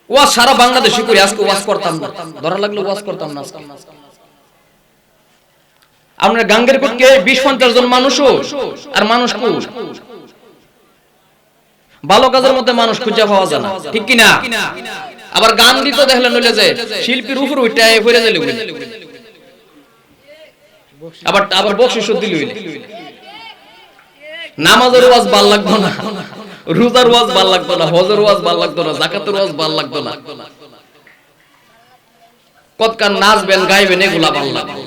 ওয়াজ সারা বাংলাদেশে করি, আজকে ওয়াজ করতাম না, ধরা লাগলো ওয়াজ করতাম না। আমরা গাঙ্গের কোটকে 20-50 জন মানুষও আর মানুষ কো ভালো কাজের মধ্যে মানুষ খুঁজে পাওয়া যায় না, ঠিক কি না? আবার গান দিতে দেখলে নইলে যে শিল্পীর উপর উঠায় পড়ে গেল, আবার আবার বকশিশ দিল। নামাজের ওয়াজ ভাল লাগতো না, রোজার ওয়াজ ভাল লাগতো না, হজের ওয়াজ ভাল লাগতো না, যাকাতের ওয়াজ ভাল লাগতো না, কতকার নাচবেন গাইবেন এগুলা ভাল লাগতো।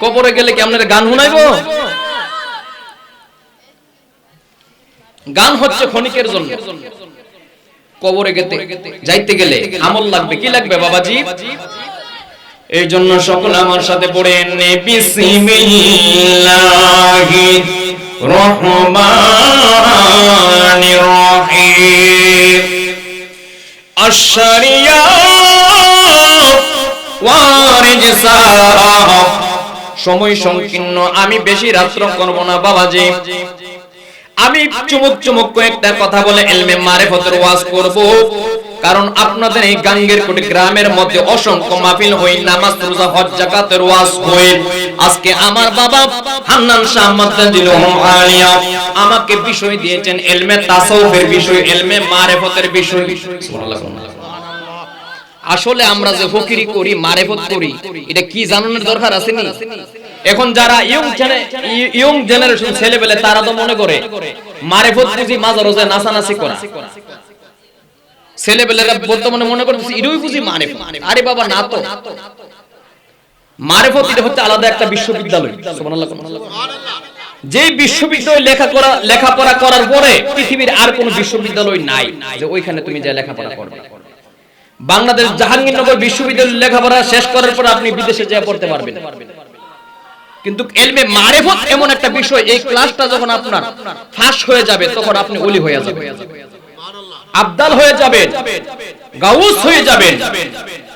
কবরে গেলে কি আপনারা গান শুনাইবো? গান হচ্ছে ক্ষণিকের জন্য। কবরে যাইতে গেলে আমল লাগবে। কি লাগবে বাবাজি? এই জন্য সকলে আমার সাথে পড়েন বিসমিল্লাহির রহমানির রহিম। আশ-শারিয়া ওয়ারিজসা। সময় সংকীর্ণ, আমি বেশি রাত্র করব না বাবাজি। আমি চুমুক চুমুক কয়েকটা কথা বলে ইলমে মারিফতের ওয়াজ করব। কারণ আপনাদের এই গাঙ্গের কোটি গ্রামের মধ্যে অসংখ্য মাহফিল হই, নামাজ রোজা হজ যাকাতের ওয়াজ হই। আজকে আমার বাবা হান্নান শাহ মাদ্দাজিলহুম আলিয়া আমাকে বিষয় দিয়েছেন ইলমে তাসাউফের বিষয়, ইলমে মারিফতের বিষয়। সুবহানাল্লাহ। আসলে আমরা যে ফকিরি করি, মারিফত করি, এটা কি জানানোর দরকার আছে নি? এখন যারা ইয়ং জেনারেশন ছেলেবেলে তারা তো মনে করে মারিফত বুঝি মাজার রোজা নাচানাচি করা। ছেলেবেলেরা বর্তমানে মনে করতেছে এটাই বুঝি মারিফত। আরে বাবা না তো, মারিফত এটা হচ্ছে আলাদা একটা বিশ্ববিদ্যালয়। সুবহানাল্লাহ। যে বিশ্ববিদ্যালয় লেখাপড়া করার পরে পৃথিবীর আর কোনো বিশ্ববিদ্যালয় নাই যে ওইখানে তুমি যা লেখাপড়া করবে। বাংলাদেশ জাহাঙ্গীরনগর বিশ্ববিদ্যালয় লেখাপড়া শেষ করার পর আপনি বিদেশে যা পড়তে পারবেন। কিন্তু ইলমে মারিফত এমন একটা বিষয়, এই ক্লাসটা যখন আপনার ফাঁস হয়ে যাবে তখন আপনি ওলি হয়ে যাবেন, আবদাল হয়ে যাবেন, গাউস হয়ে যাবেন,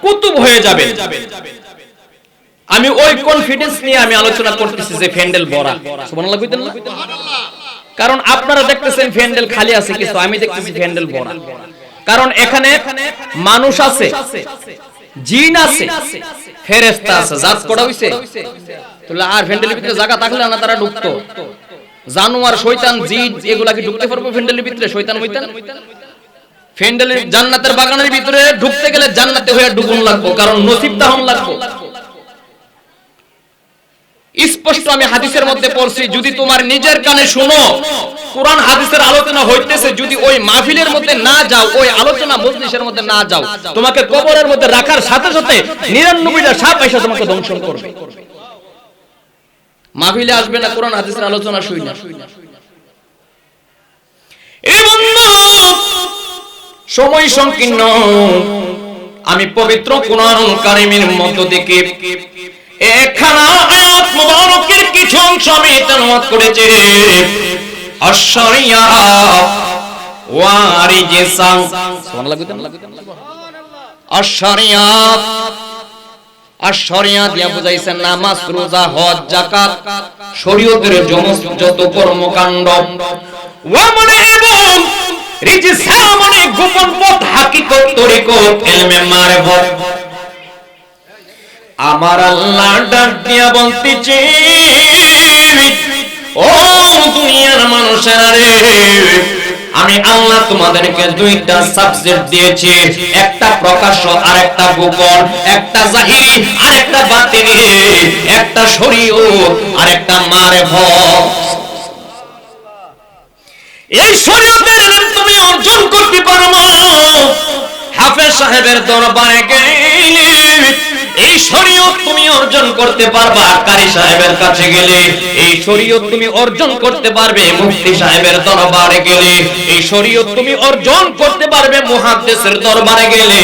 কুতুব হয়ে যাবেন। আমি ওই কনফিডেন্স নিয়ে আমি আলোচনা করতেছি যে ফ্যান্ডেল ভরা। সুবহানাল্লাহ কইতেন না? কারণ আপনারা দেখতেছেন প্যান্ডেল খালি আছে কিছু, আমি দেখতেছি প্যান্ডেল ভরা। কারণ এখানে মানুষ আছে, জিন আছে, ফেরেশতা আছে, জাত করা হইছে। তাহলে আর প্যান্ডেলের ভিতরে জায়গা থাকলে না তারা ঢুকতো? জানোয়ার, শয়তান, জিন এগুলা কি ঢুকতে পারবে প্যান্ডেলের ভিতরে? শয়তান হইতেন প্যান্ডেলের জান্নাতের বাগানের ভিতরে ঢুকতে গেলে জান্নাতে হয়ে ঢুকুন লাগবে, কারণ নসিবটা হন লাগবে। স্পষ্ট আমি হাদিসের মধ্যে পড়ছি, যদি তোমার নিজের কানে শুনো কোরআন হাদিসের আলোচনা হইতেছে, যদি ওই মাহফিলের মধ্যে না যাও, ওই আলোচনা মজলিসের মধ্যে না যাও, তোমাকে কবরের মধ্যে রাখার সাথে সাথে 99টা সাপ এসে তোমাকে দংশন করবে। মাহফিলে আসবে না, কোরআন হাদিসের আলোচনা শুই না। এই বন্ধু সময় সংকীর্ণ, আমি পবিত্র কোরআনুল কারীমের মধ্য থেকে একখানা আয়াত মুবারকের কিছু অংশ আমি তেলাওয়াত করেছি। আশ-শারিয়া ওয়া রিজসান, সুবহানাল্লাহ। আশ-শারিয়া, আশ-শারিয়া দিয়া বুঝাইছেন নামাজ, রোজা, হজ, যাকাত, শরীয়তের যত কর্মকাণ্ড। ওয়া মানে এবং রিজসা মানে গোপন পথ, হাকিকত, তরিকত, ইলমে মারিফত। আমার আল্লাহ ডাক দিয়া বলতেছে, ও দুনিয়ার মানুষেরা রে, আমি আল্লাহ তোমাদেরকে দুইটা সাবজেক্ট দিয়েছি, একটা প্রকাশ্য আর একটা গোপন, একটা জাহিরি আর একটা বাতিনি, একটা শরীয়ত আর একটা মারিফত। এই শরীয়তের ইলম তুমি অর্জন করতে পারবে হাফেজ সাহেবের দরবারে গেলে, এই শরীয়ত তুমি অর্জন করতে পারবা কারি সাহেবের কাছে গেলে, এই শরীয়ত তুমি অর্জন করতে পারবে মুফতি সাহেবের দরবারে গেলে, এই শরীয়ত তুমি অর্জন করতে পারবে মুহাদ্দিসের দরবারে গেলে,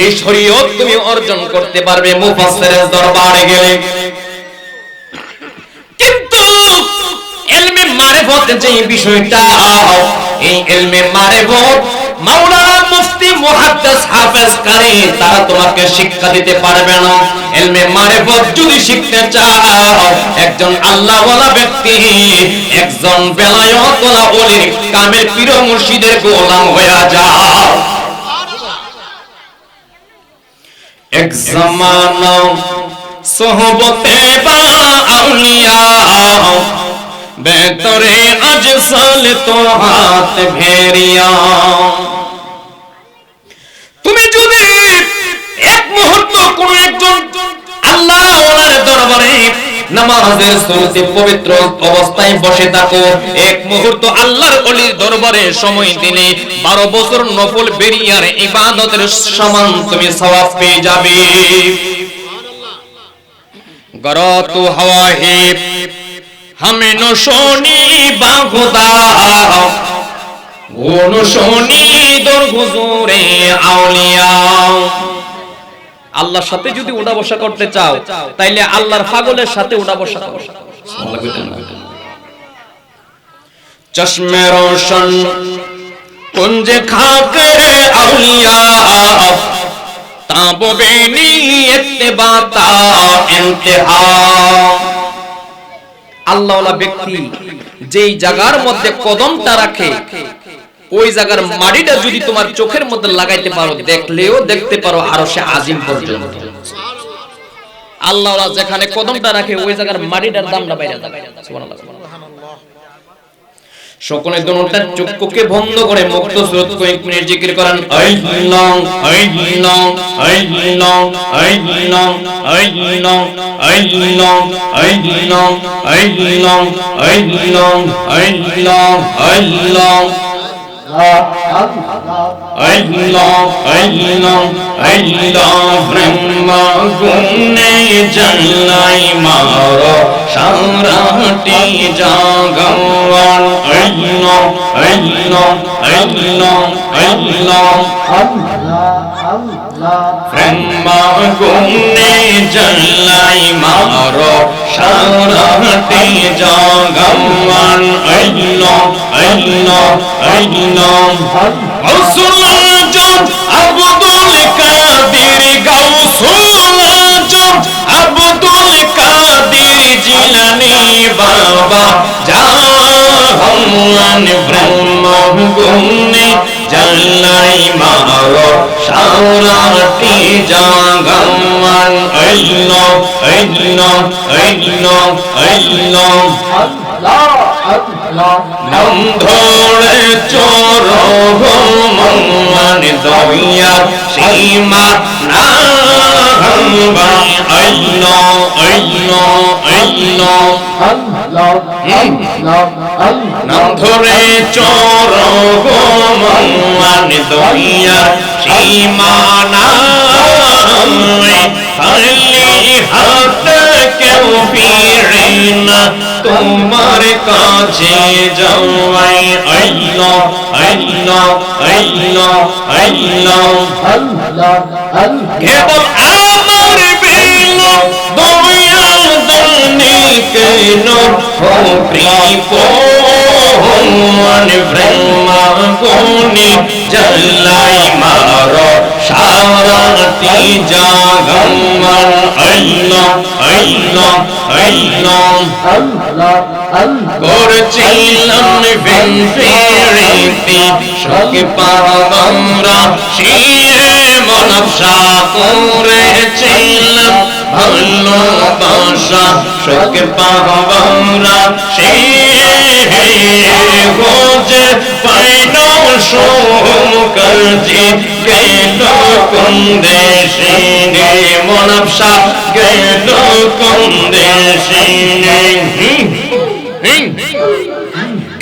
এই শরীয়ত তুমি অর্জন করতে পারবে মুফাসসিরের দরবারে গেলে। কিন্তু ইলমে মারিফত যে বিষয়টা, এই ইলমে মারিফত মাওলানা মুফতি মুহাদ্দিস হাফেজ কারি তারা তোমাকে শিক্ষা দিতে পারবে না। ইলমে মারিফত যদি শিখতে চাও, একজন আল্লাহওয়ালা ব্যক্তি, একজন বেলায়েতওয়ালা ওলি কামেল পীর মুর্শিদের গোলাম হয়ে যাও। এক জামানা সোহবতে বা আউলিয়া, বেতরে আজসাল তো হাত ভেরিয়া। তুমি যদি এক মুহূর্ত কোন একজন আল্লাহওয়ালার দরবারে নামাজের সুরতে পবিত্র অবস্থায় বসে থাকো, এক মুহূর্ত আল্লাহর ওলির দরবারে সময় দিলে 12 বছর নফল বেরিয়ার ইবাদতের সমান তুমি সওয়াব পেয়ে যাবে। গরত হওয়াহে हमें न सोनी बाखुदा वो न सोनी दर हुजूरे आउलिया। আল্লাহর সাথে যদি উঠা বসা করতে চাও, তাইলে আল্লাহর পাগলের সাথে উঠা বসা করো। চশমে রোশন কুঞ্জে খাকে আউলিয়া, তাবো বেনি ইত্তেবাতা ইন্তেহা। আল্লাহওয়ালা ব্যক্তি যেই জায়গার মধ্যে কদমটা রাখে, ওই জায়গার মাটিটা যদি তোমার চোখের মধ্যে লাগাইতে পারো, দেখলেও দেখতে পারো আরশে আজিম পর্যন্ত। আল্লাহওয়ালা যেখানে কদমটা রাখে, ওই জায়গার মাটিটার দামটা বাইরে যাবে। সুবহানাল্লাহ। সকলে দুটোটা চক্ষুকে বন্ধ করে মুক্ত সুরত কয়েক মিনিট জিকির করেন। আল্লাহ আল্লাহ আল্লাহ আল্লাহ আল্লাহ আল্লাহ আল্লাহ আল্লাহ আল্লাহ আল্লাহ আল্লাহ আল্লাহ আল্লাহ আল্লাহ ব্রহ্মা গুনে জল্লাই মারো সারাটি জাগওয়ান। আল্লাহ আল্লাহ আল্লাহ আল্লাহ ব্রহ্মা গুনে জল্লাই মারো সারাটি জাগওয়ান। আল্লাহ আল্লাহ আল্লাহ গাউসুল আজম আব্দুল কাদের, গাউসুল আজম আব্দুল কাদের জিলানী বাবা জাহ ব্রহ্ম গুণে জ্বালাই মারো সারাটি জাগান আল্লাহ আল্লাহ আল্লাহ আল্লাহ নাম ধরে চরমান দয়া সীমা না আল্লাহ আল্লাহ আল্লাহ নাম ধরে চরমান দয়া সীমা না খালি হাত কেউ ফিরে না তোমার কাছে যাওয়াই আল্লাহ আল্লাহ আল্লাহ আল্লাহ কেবল আমার বিল দয়াল দানে কেন কৃপণ ব্রহ্মা গুণে জ্বালাই মারো সারাটি জাগান আল্লাহ আল্লাহ আল্লাহ করছিলাম ফেরিতে শোকে পাগমরা শিরে মনসা করেছিলাম ভালোবাসা শোকে পাগমরা শিরে গোজে পাইল সোমকাজি গেল কোন দেশে মনসা গেল কোন দেশে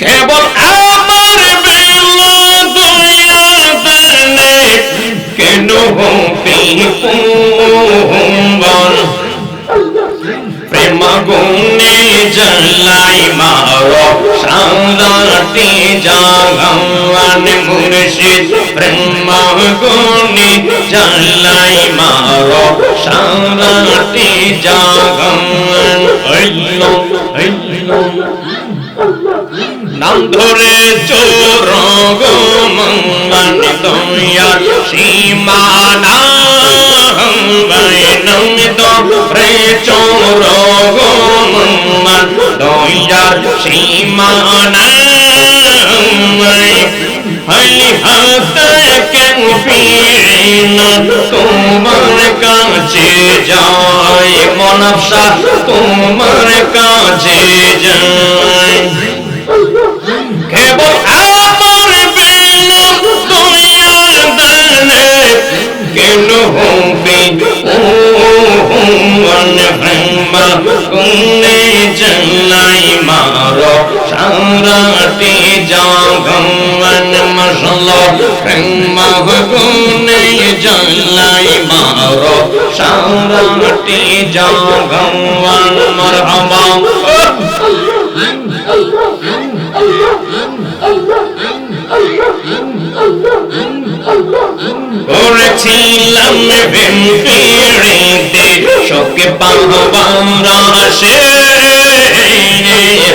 কেবল আমার বেলা দয়া দানে কেন প্রেম গুণে জ্বালাই মারো সারাটি জাগান মুর্শিদ প্রেম গুণে জ্বালাই মারো সারাটি জাগান আল্লাহ আল্লাহ নাম ধরে চোর গমন দয়া সীমানা বাইনম ধরে চোর গমন দয়া সীমানা হলি হাত কেন ফিরে না তোমার কাছে যায় মনসা তোমার কাছে যায় কেবল আমার বেলা দয়া দানে কেন হবে ব্রহ্মা গুণে জ্বালাই মারো সারাটি জাগান মশলা ব্রহ্মা গুণে জ্বালাই মারো সারাটি জাগান মারহাবা করেছিলাম ফেরিতে শোকে পাগমরা সে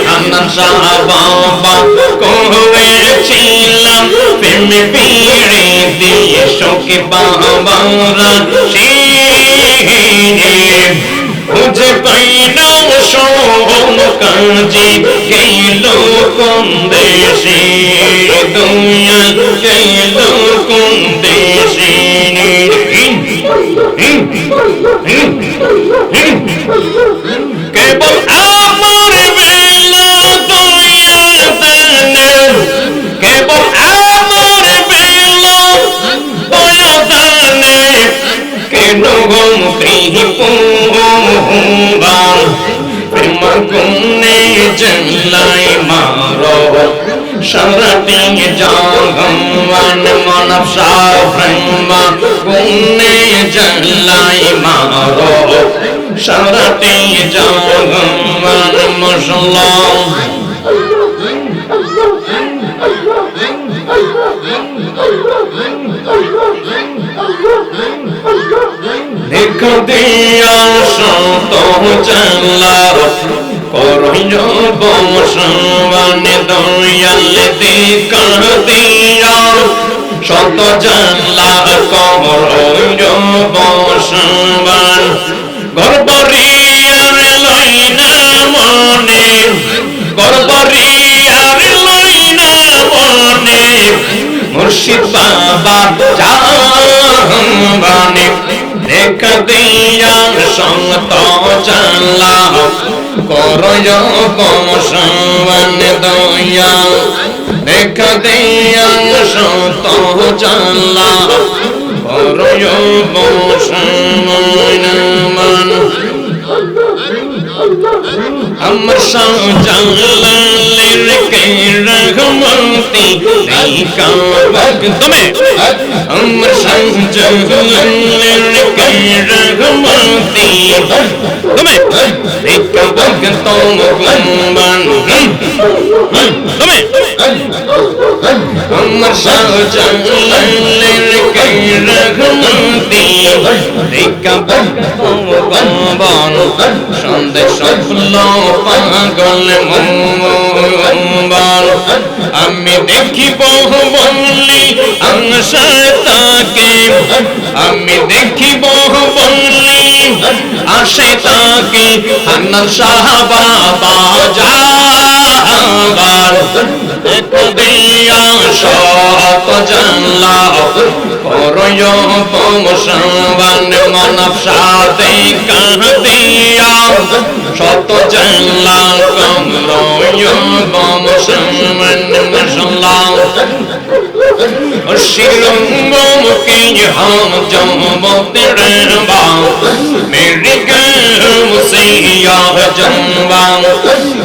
হান্নান শাহ বাবা করেছিলাম ফেরিতে শোকে পাগমরা সে বুঝে পাইনা সোম কাজী গেল কোন দেশে দুনিয়া গেল কোন দেশে কেবল আমার বেলা দয়া দানে কেবল আমার বেলা দয়া দানে কেন প্রেম গুণে জ্বালাই মারো সারাটি জাগান মনসা প্রেম গুণে জ্বালাই মারো সারাটি জাগান মশলা দেখ দিয়া শত জানলা করইল বংশবান দয়াল দেখ দিয়া শত জানলা করইল বংশবান গর্বরিয়ার লইনা মনে গর্বরিয়ার লইনা সন্ত জানলা করয় বংশবান দয়া দেখা দেয়া সন্ত জানলা করয় বংশবান আমার শাহজালালের কে রহমতি দেখা বক তুমি আমার শাহজালালের কে রহমতি তুমি দেখা বক তুম গুমান তুমি আমার শাহজালালের কে রহমতি দেখা বক তুম গুমান সন্দেশ ফুল্লো পাগল মোমবান আমি দেখিব বলি আশাতাকে আমি দেখিব বলি আশাতাকে হান্নান শাহ বাবা জাহাবার দিয়া শত জানলা করয় বংশবান মানব সাথে কাঁদিয়া শত জানলা করয় বংশবান মশাল্লাহ শিরঙ্গম কে হাম জমতে রবা মেরি গম সে জমবা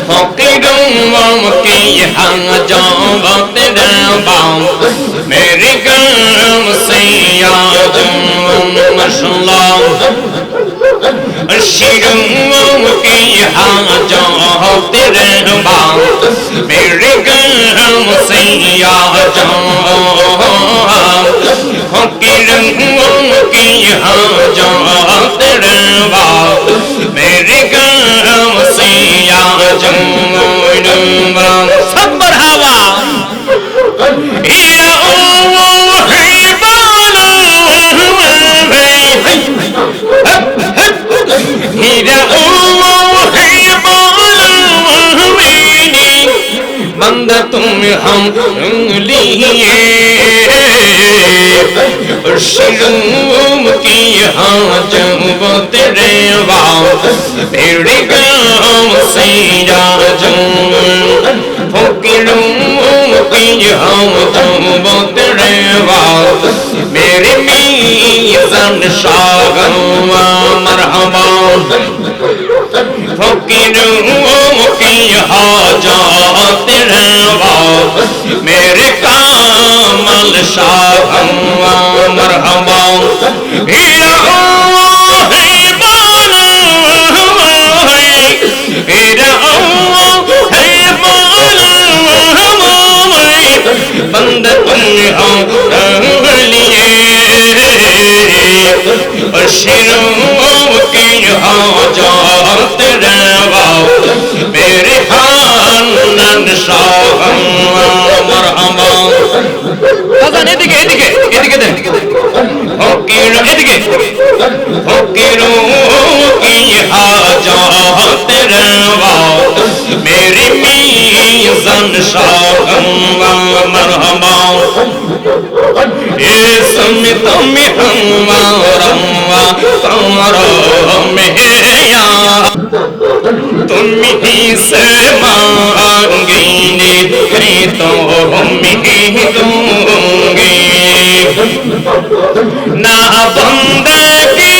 ফকিরঙ্গম কে হাম জমতে রবা মেরি গম সে জমবা মশাল্লাহ শিরঙ্গম কে হাম জমতে রবা মেরি গম সে জমবা फकीरंगों की हाजत रवा मेरे गम से आजूंगा सब बढ़ावा हीरा ओ है बालो हीरा ओ है बालो बंदा तुम हम लिए शिरूम की हाजत रेवा तेरे गाँव से जाजूं फकीरूम की हाजत रेवा मेरे मीज़ान शागवा मरहबा फकीरूम की हाजत रेवा मेरे कामल शागवा मरहबा हीरा है बालो हीरा है बालो बंद तुम हम लिए शिरों की हाजत रवा मेरे हानन शाह मरहबा বাজান এদিকে এদিকে এদিকে দেন ফকির এদিকে ফকিরো কি হাজাত রওয়া মেরি মিজান শাহ মরহবা इसम तुम हमारा तुम्हारा मेया तुम ही से मांगेंगे तो हम ही दूंगे ना बंदगी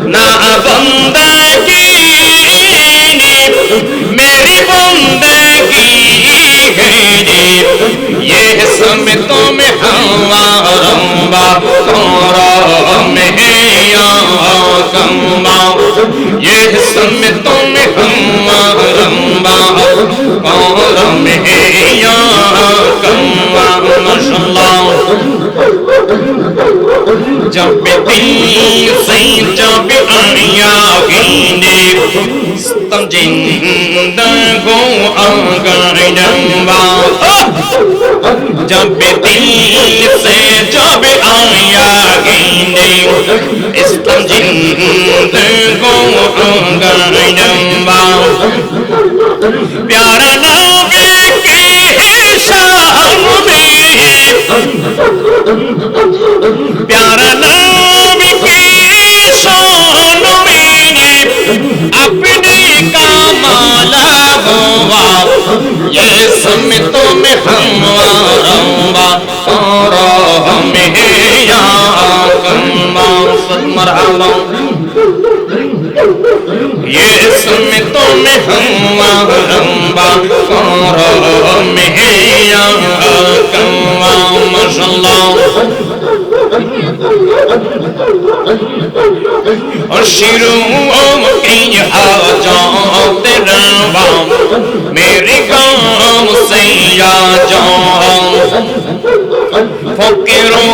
ना बंदगी मेरी बंदगी ये सब तुम हमारा तोरा में कम्बा ये सब तुम हमारा तोरा में कम्बा माशाअल्लाह जब दिल से जब आया गिने तब जिंदा को आगर जम्बा जब दिल से जब आया गिने तब जिंदा को आगर जम्बा प्यारा नबी के शान में प्यारा मोहब्बत मरहबा ये इसमें तो मैं हम्मा करो में या कवा माशाअल्लाह और शिरों की हाजात रवा मेरे काम से या जाओ फकीरों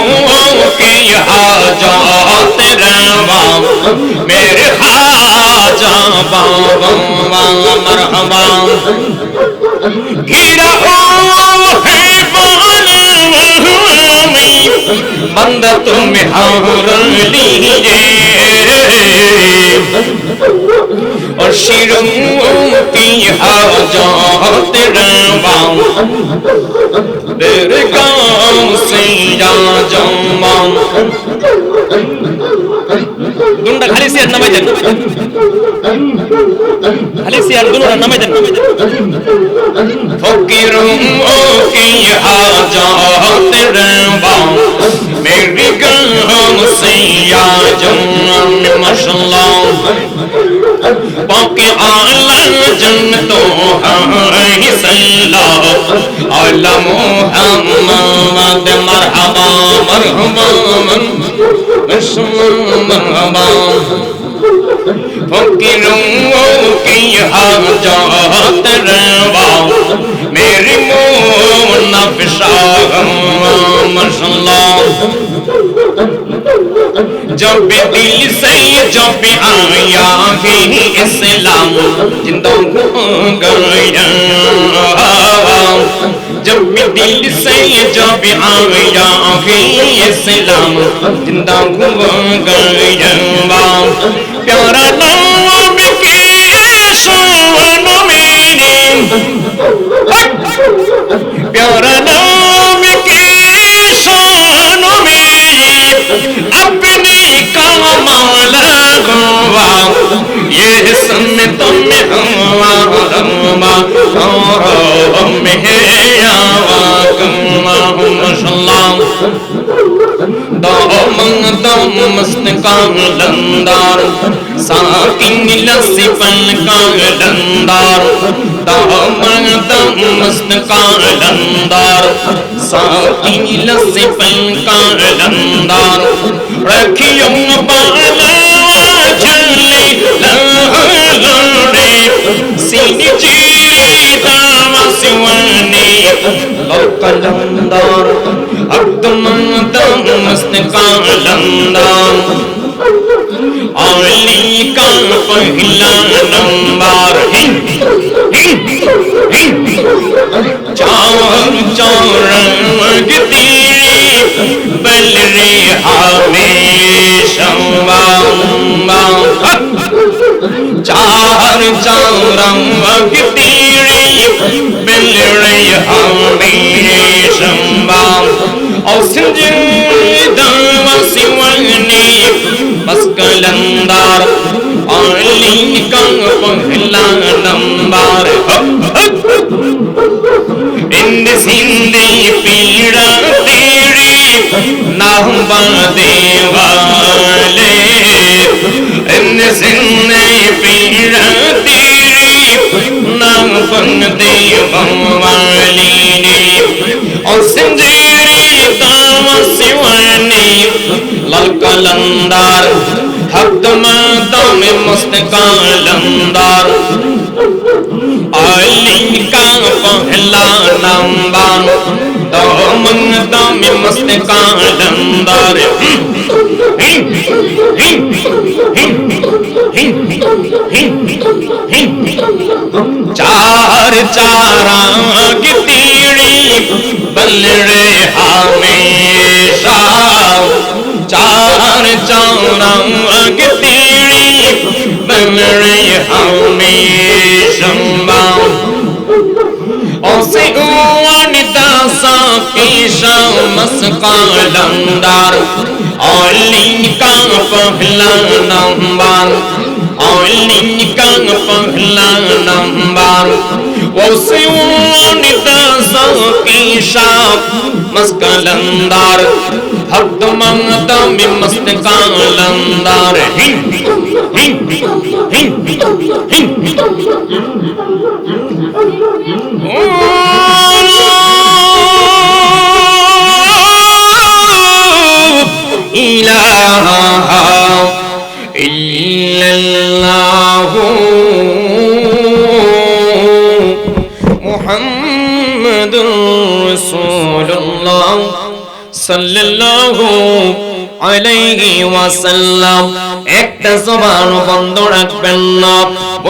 की हाजात रवा मेरे हाजा बाबा मरहबा घिरा है बंद तुम्हें हार लीजिए और शिरों की हाजात रवा मेरे काम से जा जाऊं दुंडा खाली सियार नामाय देन खाली सियार दुंडा नामाय देन फकीरों की हाजात रवा मेरी काम से या जाऊं माशाअल्लाह बाकी आला जन्नतों है सल्लल्लाहु अला मुहम्मद मरहबा मरहबा मरहबा फकीरों की हाजात रवा मेरी मुनफ़िशा माशाअल्लाह जब दिल से जब आया ही इस्लाम जिंदा गया जब दिल से जब आया ही इस्लाम जिंदा गया प्यारा नाम के शान मेरे प्यारा नाम के शान मेरे अपने कमाल गवा ये समय तुम्हें हवा और में आवा कमा माशाअल्लाह दम मस्त कालंदार साकिन लसिफल कालंदार दम मस्त कालंदार साकिन लसिफल कालंदार रखियो बाला चले लहरे सीन चीरे दावा सिवाने कालंदार अब्दम मस्त कालंदार अली का पहला नंबर चार चौरंग तेरे बल रे हमेशा चार चौरंग तेरे बल रे हमेशा और सिंजिदा सिवाने बस कलंदार अली का पहला नंबर इन सिंधे पीड़ा तेरी नाम बादे वाले इन सिंधे पीड़ा तेरी नाम बादे वाले और सिंधे दावा सिवाने लाल कलंदार हक दम मस्त कालंदार अली का पहला नंबर दम मस्त कालंदार चार चारा की तीड़ी बल रे हमेशा चार चारा की तीड़ी बल रे हमेशा औसे उनिता सा पेशा मस कालंदार अली का पहला नंबर अली का पहला नंबर औसे उनिता सा पेशा मस्त कलंदर भक्त मंगत में मस्त कलंदर इलाहा इल्लल्लाहु मुहम्मदुर रसूलुल्लाह सल्लल्लाहु अलैहि ওয়াসাল্লাম। একটা জবান বন্ধ রাখবেন না,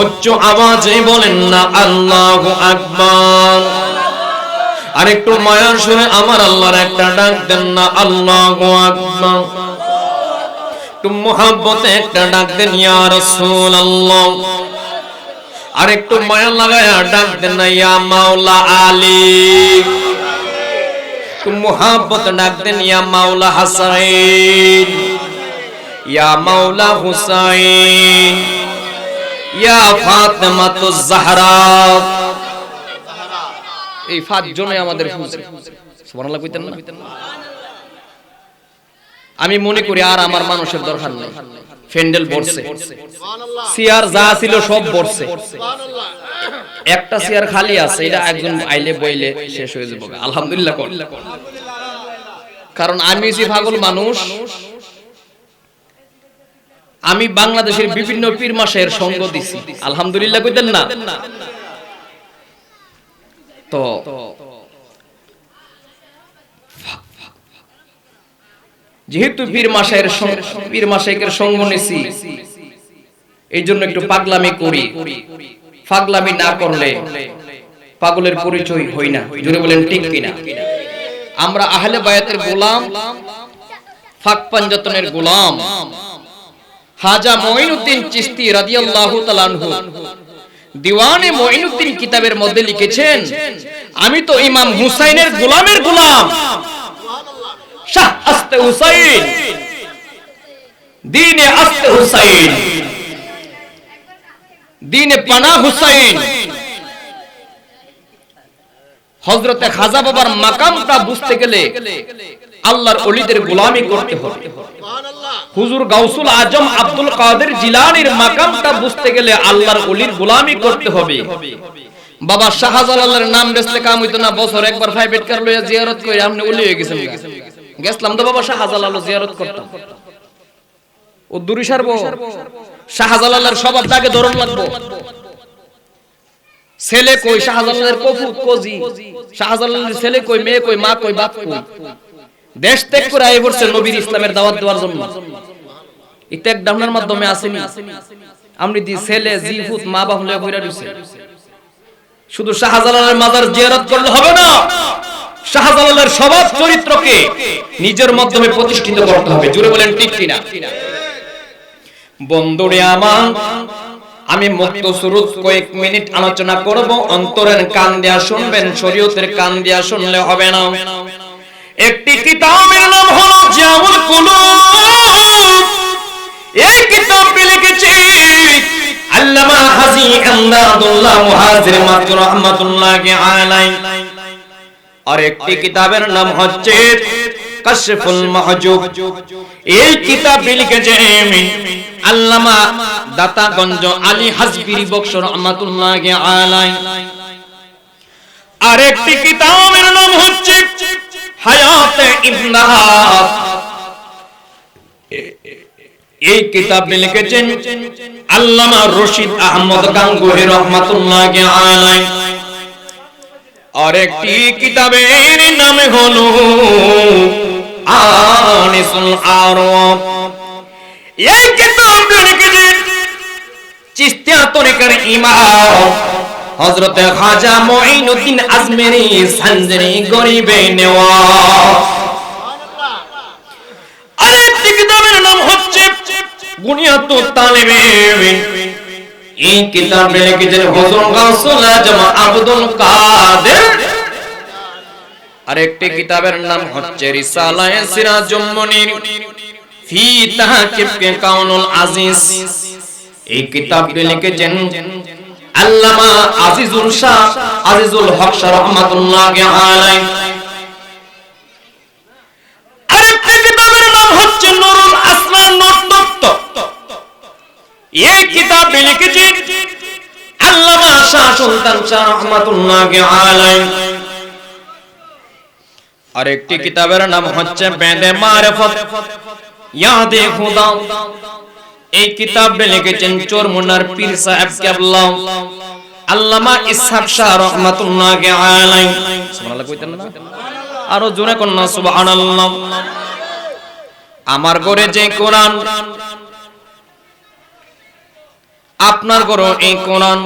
উচ্চ আওয়াজে বলেন না আল্লাহু আকবার। আর একটু মায়ার সুরে আমার আল্লাহর একটা ডাক দেন না আল্লাহু আকবার। একটু মুহাব্বতে একটা ডাক দেন ইয়া রাসূলুল্লাহ। আর একটু মায়া লাগায়া ডাক দেন না ইয়া মাওলা আলী। একটু মুহাব্বত ডাক দেন ইয়া মাওলা হাসাইন, ইয়া মাওলা হুসাইন, ইয়া ফাতেমাতুজ জাহরা। এই পাঁচজনে আমাদের হুজুর, সুবহানাল্লাহ কইতেন না? আমি মনে করি আর আমার মানুষের দরকার নেই। ফেন্ডেল বর্ষে, চেয়ার যা ছিল সব বর্ষে, একটা চেয়ার খালি আছে, এটা একজন আইলে বইলে শেষ হয়ে যাবে। আলহামদুলিল্লাহ কর, কারণ আমি যে পাগল মানুষ, আমি বাংলাদেশের বিভিন্ন পীর মাশায়ের সঙ্গ দিছি। আলহামদুলিল্লাহ কইতেন না? তো যেহেতু পীর মাশায়েকের সঙ্গ নিছি, এই জন্য একটু পাগলামি করি। পাগলামি না করলে পাগলের পরিচয় হই না। জোরে বলেন ঠিক কিনা? আমরা আহলে বায়াতের গোলাম, ফাক পাঞ্জাতনের গোলাম। হাজা মঈনুদ্দিন চিশতি রাদিয়াল্লাহু তাআলা আনহু দিওয়ানে মঈনুদ্দিন কিতাবের মধ্যে লিখেছেন, আমি তো ইমাম হুসাইনের গোলামের গোলাম। শাহ আস্তে হুসাইন, দ্বীনে আস্তে হুসাইন, দ্বীনে পানা হুসাইন। হযরতে খাজা বাবার মাকামটা বুঝতে গেলে আল্লাহর ওলিদের গোলামি করতে হবে। হুজুর গাউসুল আজম আব্দুল কাদের জিলানীর মাকামটা বুঝতে গেলে আল্লাহর ওলির গোলামি করতে হবে। বাবা শাহজালালের নাম বেচলে কাম হইতো না, বছর একবার প্রাইভেট কার লইয়া জিয়ারত করে আপনি ওলি হয়ে গেছেন। গেছলাম তো বাবা শাহজালাল জিয়ারত করতাম, ও দূরি সারবো। শাহজালালের স্বভাবটাকে ধরন লাগবো। ছেলে কই শাহজালালের কফুত কোজি, শাহজালালের ছেলে কই, মেয়ে কই, মা কই, বাপ কই। দেশ ত্যাগ করে আই পড়ছে নবীর ইসলামের দাওয়াত দেওয়ার জন্য। ইত্যাক ডামনার মাধ্যমে আসেনি আমরি দি ছেলে জিফুত মা বাপ লয়ে কইরা দিছে। শুধু শাহজালালের মাজার জিয়ারত করলে হবে না, শাহজালালের স্বভাব চরিত্রকে নিজের মাধ্যমে প্রতিষ্ঠিত করতে হবে। জোরে বলেন ঠিক কিনা? বন্ধুরে আমার, আমি মুক্ত সুরুত কয়েক মিনিট আলোচনা করব। অন্তরের কান দিয়া শুনবেন, শরীয়তের কান দিয়া শুনলে হবে না। একটি কিতাবের নাম হলো জামুল কুলুব। এই কিতাবটি লিখেছে আল্লামা হাজী আমদাদুল্লাহ মুহাজির মাকতুম রাহমাতুল্লাহি আলাইহি। আর একটি কিতাবের নাম হচ্ছে কাশফুল মাহজুব। এই কিতাবটি লিখেছেন আল্লামা দাতাগঞ্জ আলী হাজবিরি বক্স রাহমাতুল্লাহি আলাইহি। আর একটি কিতাবের নাম হচ্ছে হায়াতে ইবনে হাব। এই কিতাবটি লিখেছেন আল্লামা রশিদ আহমদ গাঙ্গুহি রাহমাতুল্লাহি আলাইহি। আর একটি কিতাবের নাম হলো আনিসুল আরওয়াব। এই কিতাবটি লিখেছেন চিশতিয়া তরিকার ইমাম হযরতে খাজা মুঈনুদ্দিন আজমেরি সানজারি গরিবে নেওয়াজ। আর একটি কিতাবের নাম হচ্ছে বুনিয়াতুত তালিবিন। এই কিতাবে লিখেছেন হুজুর গাউসুল আজম আব্দুল কাদের। আর একটি কিতাবের নাম হচ্ছে রিসালায়ে সিরাজুম মুনির ফি তাহকিব কাউনুল আজিজ। এই কিতাবটি লিখেছেন আল্লামা আজিজুল হক শাহ রাহমাতুল্লাহি আলাইহি। এই কিতাব লিখেছেন আল্লামা শাহ সুলতান শাহ রহমাতুল্লাহি আলাইহি। আরেকটি কিতাবের নাম হচ্ছে বেদে মারিফত ইয়াদে খুদা। এই কিতাবটি লিখেছেন চরমুনার পীর সাহেব কেবলা আল্লামা ইসহাক শাহ রহমাতুল্লাহি আলাইহি। সুবহানাল্লাহ কইতেন না? আরো জোরে কোন না সুবহানাল্লাহ। আমার ঘরে যে কোরআন, আপনার ঘরে এই কোরআন,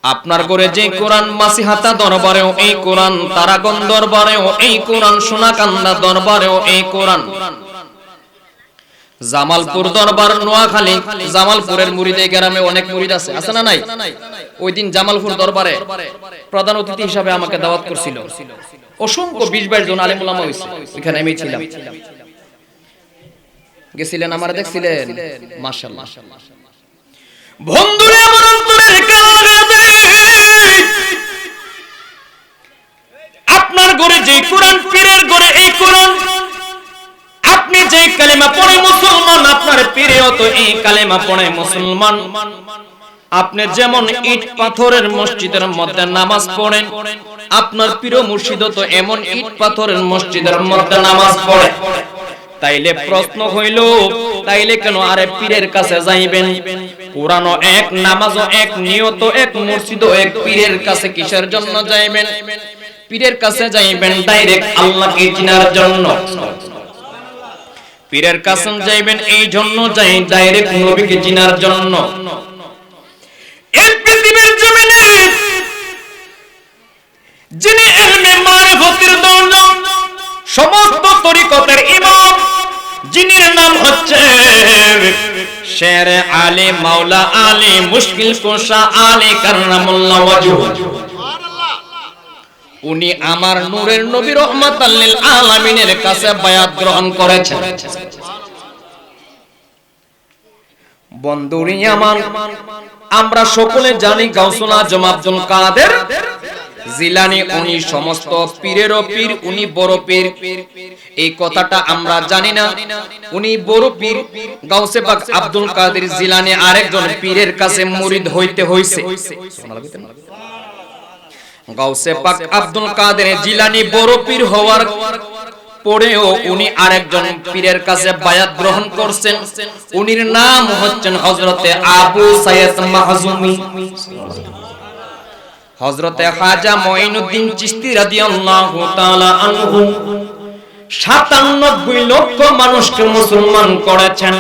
আপনার ঘরে যে কোরআন, মাসিহাতা দরবারেও এই কোরআন, তারাগণ দরবারেও এই কোরআন, সোনাকান্দা দরবারেও এই কোরআন, জামালপুর দরবার, নোয়াখালী, জামালপুরের মুরিদে গ্রামে অনেক মুরিদ আছে, আছে না নাই? ওই দিন জামালপুর দরবারে প্রধান অতিথি হিসাবে আমাকে দাওয়াত করছিল। অসংখ্য 20-22 জন আলেম ওলামা হইছে, ওখানে আমি ছিলাম। গেছিলেন, আমারে দেখছিলেন, মাশাআল্লাহ। বন্ধুরা আমার অন্তরের কাছে আপনার ঘরে যে কোরআন, পীরের ঘরে এই কোরআন, আপনি যে কালেমা পড়ে মুসলমান, আপনার পীরেও তো এই কালেমা পড়ে মুসলমান। আপনি যেমন ইট পাথরের মসজিদের মধ্যে নামাজ পড়েন, আপনার পীর মুর্শিদও তো এমন ইট পাথরের মসজিদের মধ্যে নামাজ পড়ে। তাইলে প্রশ্ন হইল, তাইলে কেন আরে পীরের কাছে যাইবেন? কোরআনও এক, নামাজও এক, নিয়তও এক, মসজিদও এক, পীরের কাছে কিসের জন্য যাইবেন? পীরের কাছে যাইবেন ডাইরেক্ট আল্লাহকে চিনার জন্য। পীরের কাছে যাইবেন এই জন্য, যাই ডাইরেক্ট নবীকে চিনার জন্য। এই পৃথিবীর জমিনে যিনি ইলমে মারিফতের দৌলত, সমস্ত তরিকতের ইমাম, যিনির নাম হচ্ছে শের আলী মাওলা আলী মুশকিল কুশা আলী কাররামুল্লাহ ওয়াজহু, উনি আমার নূরের নবী রহমাতাল লিল আলামিনের কাছে বায়াত গ্রহণ করেছেন। বন্ধুরি আমার, আমরা সকলে জানি গাউসুল আজম আব্দুল কাদের জিলানী উনি সমস্ত পীরেরও পীর, উনি বড় পীর। এই কথাটা আমরা জানি না, উনি বড় পীর। গাউসে পাক আব্দুল কাদের জিলানী আরেকজন পীরের কাছে মুরিদ হইতে হইছে। গাউসে পাক আব্দুল কাদের জিলানী বড় পীর হওয়ার পরেও উনি আরেকজন পীরের কাছে বায়াত গ্রহণ করছেন। উনির নাম হচ্ছেন হযরতে আবু সাইয়্যিদ মাহজুমি, হযরতে খাজা মুঈনুদ্দিন চিশতি রাদিয়াল্লাহু তাআলা আনহু 97 লক্ষ মানুষকে মুসলমান করেছেন।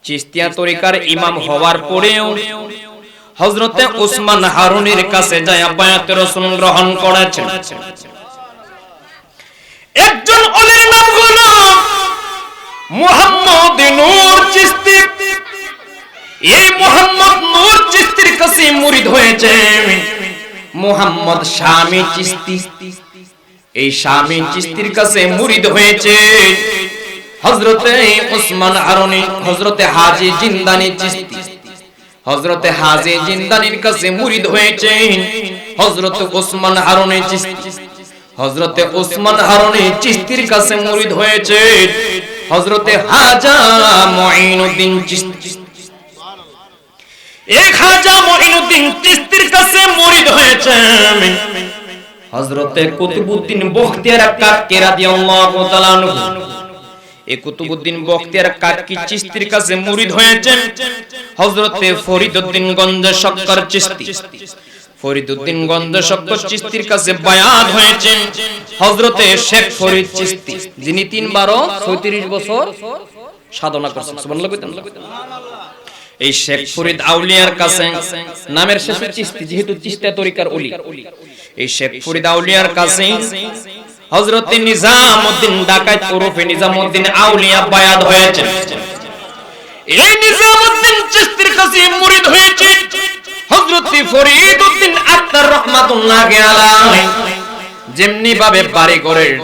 চিশতিয়া তরিকার ইমাম হওয়ার পরেও হযরতে উসমান হারুনির কাছে যায় বায়াত রাসূল গ্রহণ করেছেন। একজন ওলির নাম হলো মুহাম্মদ নূর চিশতি। এই মুহাম্মদ নূর চিশতির কাছে মুরিদ হয়েছে মুহাম্মদ শামী চিশতি। এই শামী চিশতির কাছে মুরিদ হয়েছে হযরতে উসমান হারুনি, হযরতে হাজী জিন্দানি চিশতি। হযরতে হাজী জিন্দানির কাছে মুরিদ হয়েছে হযরত উসমান হারুনি চিশতি। হযরতে উসমান হারুনি চিশতির কাছে মুরিদ হয়েছে হযরতে খাজা মুঈনুদ্দিন চিশতি। এই খাজা মুঈনুদ্দিন চিশতির কাছে মুরিদ হয়েছে হযরতে কুতুবউদ্দিন বখতিয়ার কাকি রাদিয়াল্লাহু তাআলা আনহু। এই কুতুবউদ্দিন বখতিয়ার কাকি চিশতির কাছে মুরিদ হয়েছেন হযরতে ফরিদউদ্দিন গঞ্জ শক্কর চিশতি। ফরিদউদ্দিন গঞ্জ শক্কর চিশতির কাছে বায়াত হয়েছেন হযরতে শেখ ফরিদ চিশতি, যিনি 3-12 বছর সাধনা করেছেন। সুবহানাল্লাহ কইতেন। এই শেখ ফরিদ আউলিয়ার কাছে, নামের শেষে চিশতি যেহেতু চিশতিয়া তরিকার ওলি, এই শেখ ফরিদ আউলিয়ার কাছে হযরতে নিজামউদ্দিন ডাকাত ওরফে নিজামউদ্দিন আউলিয়া বায়াত হয়েছেন। এই নিজামউদ্দিন চিশতির কাছে মুরিদ হয়েছে হযরতে ফরিদউদ্দিন আত্তার রহমাতুল্লাহি আলাইহি। যেমনি ভাবে বাড়ি ঘরের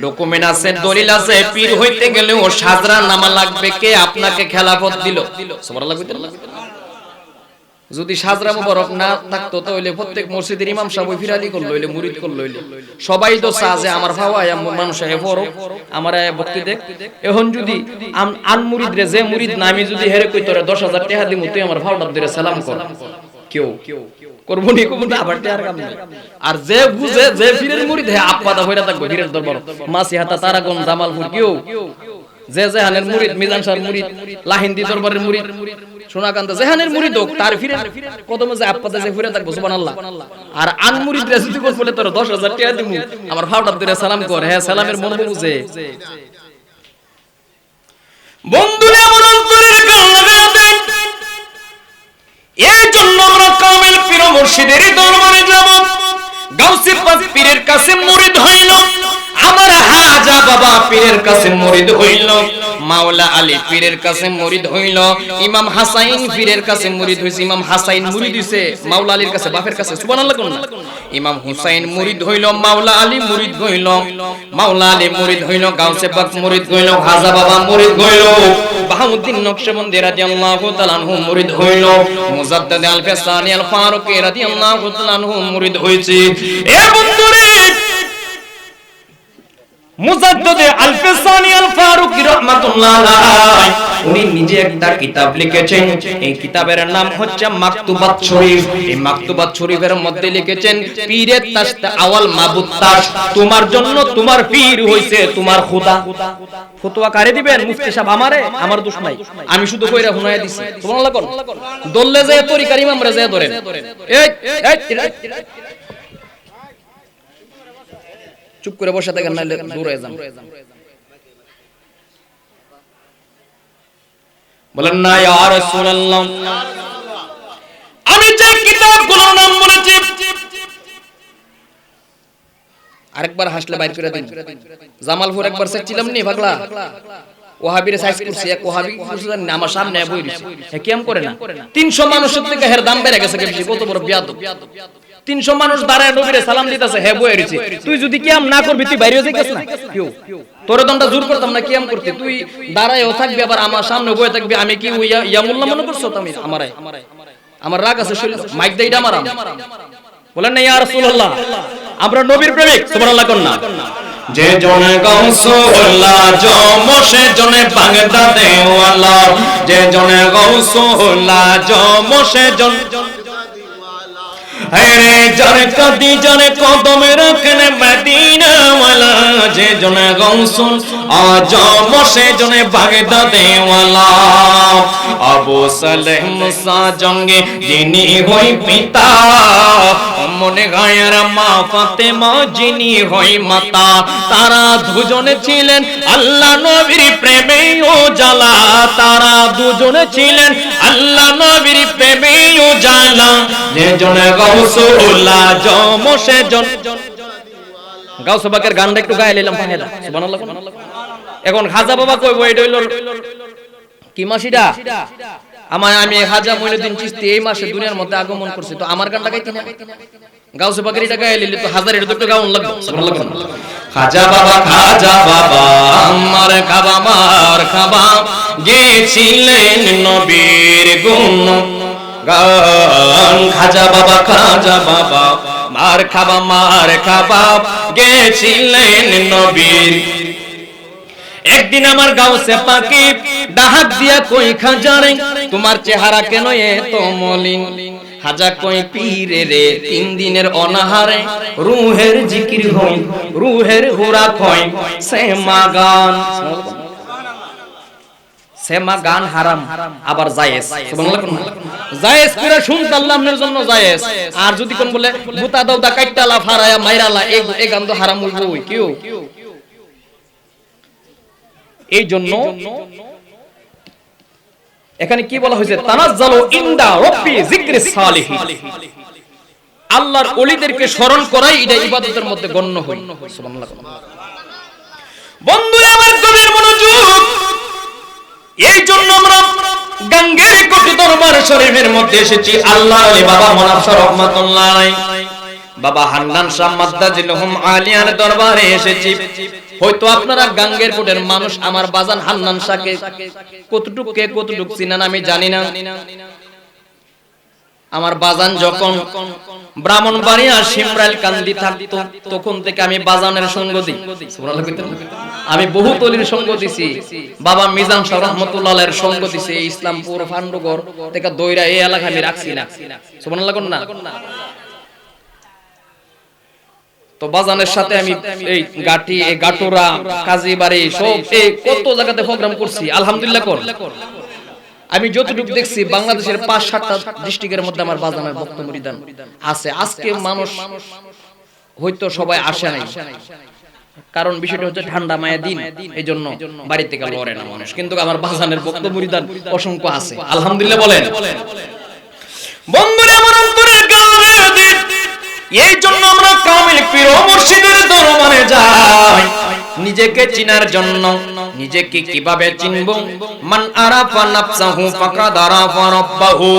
ডকুমেন্ট আছে, দলিল আছে, পীর হইতে গেলেও সাজরা নামা লাগবে। কে আপনাকে খেলাফত দিল? সুবহানাল্লাহ কইতেন। যদি সাজরা মুবারক না থাকতো তাহলে প্রত্যেক মসজিদের ইমাম সাহেব ফিরালি করলো হইলে মুরিদ করলো হইলে সবাই তো চায় আমার ভাওয়ায় মানুষ আগে পড়ো আমার ভক্তি দেখ। এখন যদি আন মুরিদ রে যে মুরিদ না আমি যদি হেরে কই তোরে 10,000 টাকা দিমু তুই আমার ভাওটা ধরে সালাম কর, কেউ করবো নি কবুল আবার টাকার কাম নাই। আর যে বুঝে যে ফিরের মুরিদ হে আপাদা হইরা থাকবে ফিরের দরবার মাসি হাতা তারাগণ জামালপুর কেউ যে জেহানের মুরিদ মিজান শাহর মুরিদ লাহিন্দি দরবারের মুরিদ সোনাকান্ত জেহানের মুরিদ হোক তার ফিরে কদমে যে আপাদা যে ফিরে থাকবো সুবহানাল্লাহ। আর আন মুরিদ রে যদি বলে তোর 10,000 টাকা দিমু আমার ভাওটা ধরে সালাম কর, হ্যাঁ সালামের মন বুঝে। বন্ধুরা আমার অন্তরের গান লাগাতে এই জন্য আমরা কামেল পীর মুর্শিদের দরবারে যাব। গাউসে পাক পীরের কাছে মুরিদ হইল, আমার হাজা বাবা পীরের কাছে মুরিদ হইল, মাওলা আলী পীরের কাছে মুরিদ হইল, ইমাম হাসাইন পীরের কাছে মুরিদ হইছে। ইমাম হাসাইন মুরিদ হইছে মাওলা আলীর কাছে বাপের কাছে সুবহানাল্লাহ কোন না। ইমাম হুসাইন মুরিদ হইল, মাওলা আলী মুরিদ হইল, মাওলা আলী মুরিদ হইল, গাউসে পাক মুরিদ হইল, হাজা বাবা মুরিদ হইল, বাহাউদ্দিন নকশবন্দি রাদিয়াল্লাহু তাআলা আনহু মুরিদ হইল, মুজাদ্দিদ আল ফিসানি আল ফারুকি রাদিয়াল্লাহু তাআলা আনহু মুরিদ হইছে। এ বন্ধুরে মুজাদ্দিদ আল ফিসানি আল ফারুকি রাহমাতুল্লাহ আলাইহি উনি নিজে একটা কিতাব লিখেছেন, এই কিতাবের নাম হচ্ছে মাকতুবাত শরীফ। এই মাকতুবাত শরীফের মধ্যে লিখেছেন পীরের তাশতে আওয়াল মাবুদ তাশ, তোমার জন্য তোমার পীর হইছে তোমার খোদা। ফতোয়া কারে দিবেন? মুফতি সাহেব আমারে, আমার দোষ নাই, আমি শুধু কইরা হুনায়া দিছি সুবহানাল্লাহ কোন। দল্লে যায় তরিকার ইমামরে যায় ধরেন, এই চুপ করে বসে থাকেন নাইলে দূর হয়ে যান। বলেন না ইয়া রাসূলুল্লাহ। আমি যে কিতাবগুলোর নাম বলেছি আরেকবার হাসলে বাইর করে দিন। জামালপুর একবার সেকছিলাম নি পাগলা, ওহাবির সাইজ করছি, এক ওহাবি বুঝলেন না আমার সামনে বই দিছে, হে কিয়াম করে না 300 মানুষের থেকে হের দাম বেড়ে গেছে, কত বড় বিয়াদব। 300 মানুষ দাঁড়ায় নবীরে সালাম দিতেছে, হে বই দিছে, তুই যদি কিয়াম না করবি তুই বাইরে হয়ে যাইস না, কেউ তোর দমটা জোর করতাম না কিয়াম করতে, তুই দাঁড়ায়ও থাকবি আবার আমার সামনে বই থাকবি, আমি কি ইয়ামুল্লাহ মনে করছো তুমি আমারে? আমার রাগ আছে শরীর, মাইক দেইডা মারাম। বলেন না ইয়া রাসূলুল্লাহ, আমরা নবীর প্রেমিক সুবহানাল্লাহ কোন না। যে জনে গৌসুল্লাহ জমশে জনে বাগদাদে ওয়ালা, যে জনে গৌসুল্লাহ জমশে জন হেরে জনে কদি জনে কদমে রাখনে মদিনা ওয়ালা, যে জনে গৌসুল জমশে জনে বাগদাদে ওয়ালা, আবু সালেহ মুসা জঙ্গে যিনি হই পিতা, মনে গায়ের মা ফাতেমা যিনি হই মাতা, তারা দুজনে ছিলেন আল্লাহ নবীর প্রেমে ও জালা, তারা দুজনে ছিলেন আল্লাহ নবীর প্রেমে ও জালা, যে জনে গৌসুল্লাহ জমশে জন। গাউস পাকের গানটা একটু গায়ে নিলাম ফাহেদা সুবহানাল্লাহ। এখন খাজা বাবা কইবো এটা হইল কি মাসিটা আমি খাজা মঈনুদ্দিন চিশতি এই মাসে দুনিয়ার মধ্যে আগমন করছি, তো আমার গানটা গাইতে না, গাউসে পাকের এটা গায়ে নিলি তো হাজার এটা তো একটু গাউন লাগবে সুবহানাল্লাহ। খাজা বাবা আমার খাবা মার খাবা গেছিলেন নবীর গুণ গান, খাজা বাবা মার খাবা গেছিলেন নবীর। একদিন আমার গাউসে পাকে ডাহাক দিয়া কই খাজারে, তোমার চেহারা কেন এত মলিন? খাজা কই পীরে রে 3 দিনের অনাহারে, রুহের জিকির হই রুহের হুরা কই সেমা গান। সেমা গান হারাম আবার জায়েজ সুবহানাল্লাহ। জায়েজ করে শুনতে আল্লাহর জন্য জায়েজ, আর যদি কোন বলে বুতা দাও দা কাইটালা ফারায়া মাইরালা এই গান তো হারাম হইবই কিও। এই জন্য এখানে কি বলা হয়েছে, তানাজ্জালু ইনদা রাব্বি যিকরি সালিহিন, আল্লাহর ওলিদেরকে স্মরণ করাই এটা ইবাদতের মধ্যে গণ্য হয় সুবহানাল্লাহ। বন্ধুরা আমার গভীর মনোযোগ, এই জন্য আমরা গাঙ্গের কোটি দরবার শরীফের মধ্যে এসেছি। আল্লাহ আলী বাবা মুনাফ রহমাতুল্লাহ আলাইহি, বাবা হান্নান শাহ মাদ্দাজিলহুম আলিয়ার দরবারে এসেছি। হয়তো আপনারা গাঙ্গের কোটের মানুষ আমার বাজান হান্নান শাহকে কতটুক চিনেন আমি জানি না, আমার বাজান যখন ব্রাহ্মণবাড়িয়া শিমরাইল কান্দি থাকতো তখন থেকে আমি বাজানের সঙ্গ দিই। আমি বহু তলির সঙ্গ দিছি, বাবা মিজান শাহ রাহমাতুল্লাহ আলাইহির সঙ্গ দিছি। ইসলামপুর ফান্ডগর থেকে দইরা এই এলাকা আমি রাখছি না। সুবহানাল্লাহ কোন না। তো বাজানের সাথে আমি এই গাটি, এই গাটুরা, কাজীবাড়ি সব এই কত জায়গাতে প্রোগ্রাম করছি আলহামদুলিল্লাহ কোন। আমি যতটুকু দেখছি বাংলাদেশের ৫-৭টা ডিস্ট্রিক্টের মধ্যে আমার বাজানের বক্তব্য মরিদান আছে। আজকে মানুষ হয়তো সবাই আসে নাই, কারণ বিষয়টা হচ্ছে ঠান্ডা মায়া দিন, এই জন্য বাড়ি থেকে লড়ে না মানুষ, কিন্তু আমার বাজানের বক্তব্য মরিদান অসংখ্য আছে আলহামদুলিল্লাহ বলেন। বন্ধুরা আমার অন্তরের কারণে দিন, এই জন্য আমরা কামিল পীর ও মুর্শিদের দরবারে যাই নিজেকে চিনার জন্য। নিজেকে কিভাবে চিনব? মান আরাফা নাফসাহু ফাকাদ আরাফা রাব্বাহু।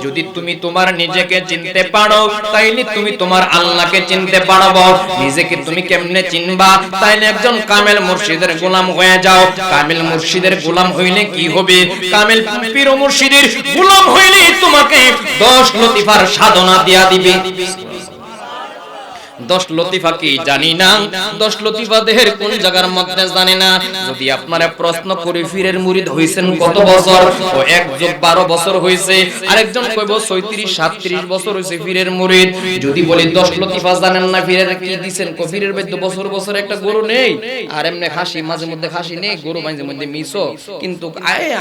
যদি তুমি তোমার নিজেকে চিনতে পারো তাইলে তুমি তোমার আল্লাহকে চিনতে পারবে। নিজেকে তুমি কেমনে চিনবা? তাইলে একজন কামেল মুর্শিদের গোলাম হয়ে যাও। কামেল মুর্শিদের গোলাম হইলে কি হবে? কামেল পীর ও মুর্শিদের গোলাম হইলে তোমাকে 10 লতিফার সাধনা দিয়া দিবে। 10 লতিফা কি জানি না, 10 লতিফা দেহের কোন জায়গার মধ্যে জানি না। যদি আপনারা প্রশ্ন করি পীরের মুরিদ হইছেন কত বছর, ও 1 যোগ 12 বছর হইছে। আরেকজন কইব 36-37 বছর হইছে পীরের মুরিদ। যদি বলি 10 লতিফা জানেন না পীরের কি দিবেন? কবিরের বেদ্য বছর বছর একটা গরু নেই, আর এমনি খাসি মাঝে মধ্যে খাসি নেই, গরু মাঝে মধ্যে মিছো, কিন্তু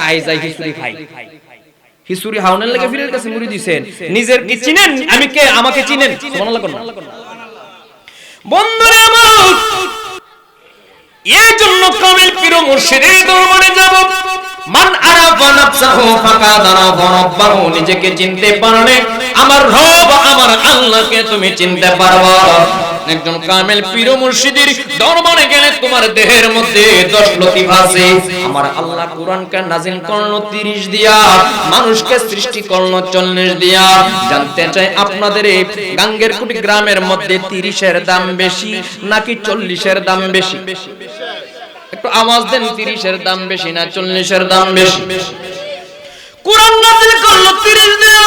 আয় যাই খিচুড়ি খাই। খিচুড়ি হাওনের লাগে পীরের কাছে মুরিদ দিবেন। নিজের কি চিনেন? আমি কে? আমাকে চিনেন? সুবহানাল্লাহ কোন। বন্ধুরা আমার, এই জন্য কামিল পীর ও মুর্শিদের দরবারে যাব। মান আরাফা নাফসাহু ফাকাদ আরাফা রাব্বাহু। নিজেকে চিনতে পারলে আমার রব, আমার আল্লাহকে তুমি চিনতে পারবা। একজন কামিল পীর ও মুর্শিদের দরবারে গেলে তোমার দেহের মধ্যে 10 লতিফা আছে। আমার আল্লাহ কোরআনকে নাযিল করলো 30 দিয়া, মানুষকে সৃষ্টি করলো 40 দিয়া। জানতে চাই আপনাদের এই গাঙ্গের কুটি গ্রামের মধ্যে 30-এর দাম বেশি নাকি 40-এর দাম বেশি? একটু আওয়াজ দেন, 30-এর দাম বেশি না 40-এর দাম বেশি? কোরআন নাযিল করলো 30 দিয়া,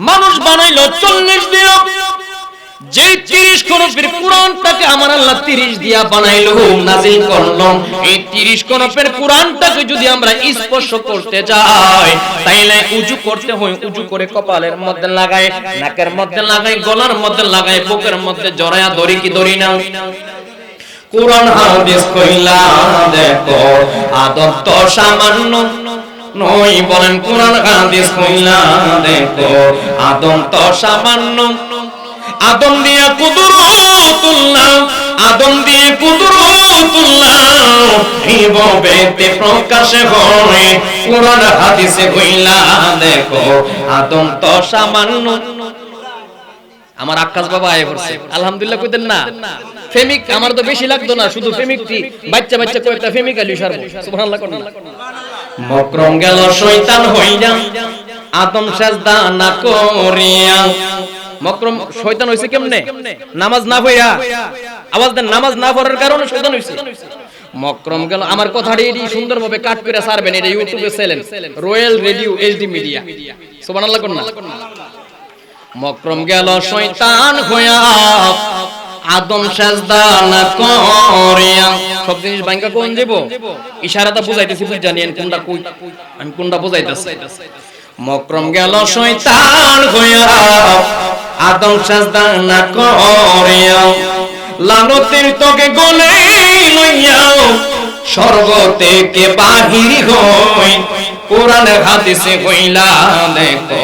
মানুষ বানাইলো 40 দিয়া। যেই 30 কোরআনের কোরআনটাকে আমার আল্লাহ 30 দিয়া বানাইলো, নাযিল করলো, এই 30 কোরআনের কোরআনটাকে যদি আমরা স্পর্শ করতে যাই তাইলে উজু করতে হয়। উজু করে কপালের মধ্যে লাগায়, নাকের মধ্যে লাগায়, গলার মধ্যে লাগায়, বুকের মধ্যে জড়ায়া ধরি কি ধরি না? কোরআন হাদিস কইলা দেখো আদব তো সামান্য নই, বলেন কোরআন হাদিস কইলা দেখো আদম তো সামান্য। আদম দিয়ে কুদরতুল্লাহ, আদম দিয়ে কুদরতুল্লাহ এইভাবেতে প্রকাশ হয়। কোরআন হাদিসে কইলা দেখো আদম তো সামান্য। আমার আকাশ বাবা আয় পড়ছে আলহামদুলিল্লাহ কইতেন না? ফেমিক আমার তো বেশি লাগতো না, শুধু ফেমিকটি বাচ্চা বাচ্চা কয়েকটা ফেমিক আলি সারবো। সুবহানাল্লাহ কোন। মকরম গেল শয়তান হইয়া আদম সাজদা না করিয়া। মকরম শয়তান হইছে কেমনে? নামাজ না পড়া। আওয়াজ দেন, নামাজ না পড়ার কারণে শয়তান হইছে। মকরম গেল, আমার কথাটি এডি সুন্দরভাবে কাট করে ছাড়বেন, এটা ইউটিউবে channel royal radio HD media. সুবহানাল্লাহ কোন না। মকরম গেল শয়তান হইয়া আদম সাজদা না করিয়া। সব জিনিস ভাঙা কোন যাব? ইশারাটা বুঝাইতেছি, বুঝ জানেন কোনটা কই, আমি কোনটা বুঝাইতাছি। মকরম গেল শয়তান হইয়া আদম সাজদা না করিয়া। লানতের তোকে গলে লইয়া স্বর্গ থেকে বাহির হই। কোরআন হাদিসে কইলা দেখো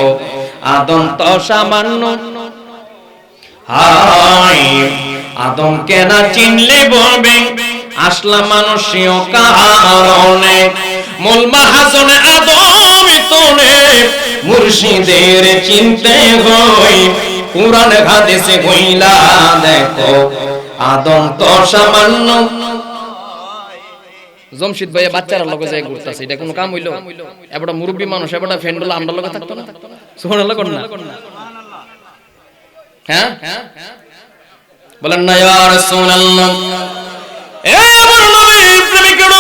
আদম তো সামান্য। হাই আদমকে না চিনলে বলবে আসলাম মানুষীয় কারণে। মূল মাহাজনে আদম তোরে মুর্শিদের চিনতে হই। কোরআন হাদিসে কইলা দেখো আদম তো সামান্য। জমশিদ ভাইয়া বাচ্চারা লগে যায় ঘুরতাছে, এটা কোনো কাম হইলো? এবারে মুরব্বী মানুষ, এবারে ফ্রেন্ডগুলো আমরা লগে থাকতো না? সুবহানাল্লাহ কোন না। হ্যাঁ বলেন না ইয়া রাসূলুল্লাহ। এ আমার নবীর প্রেমিকগণ,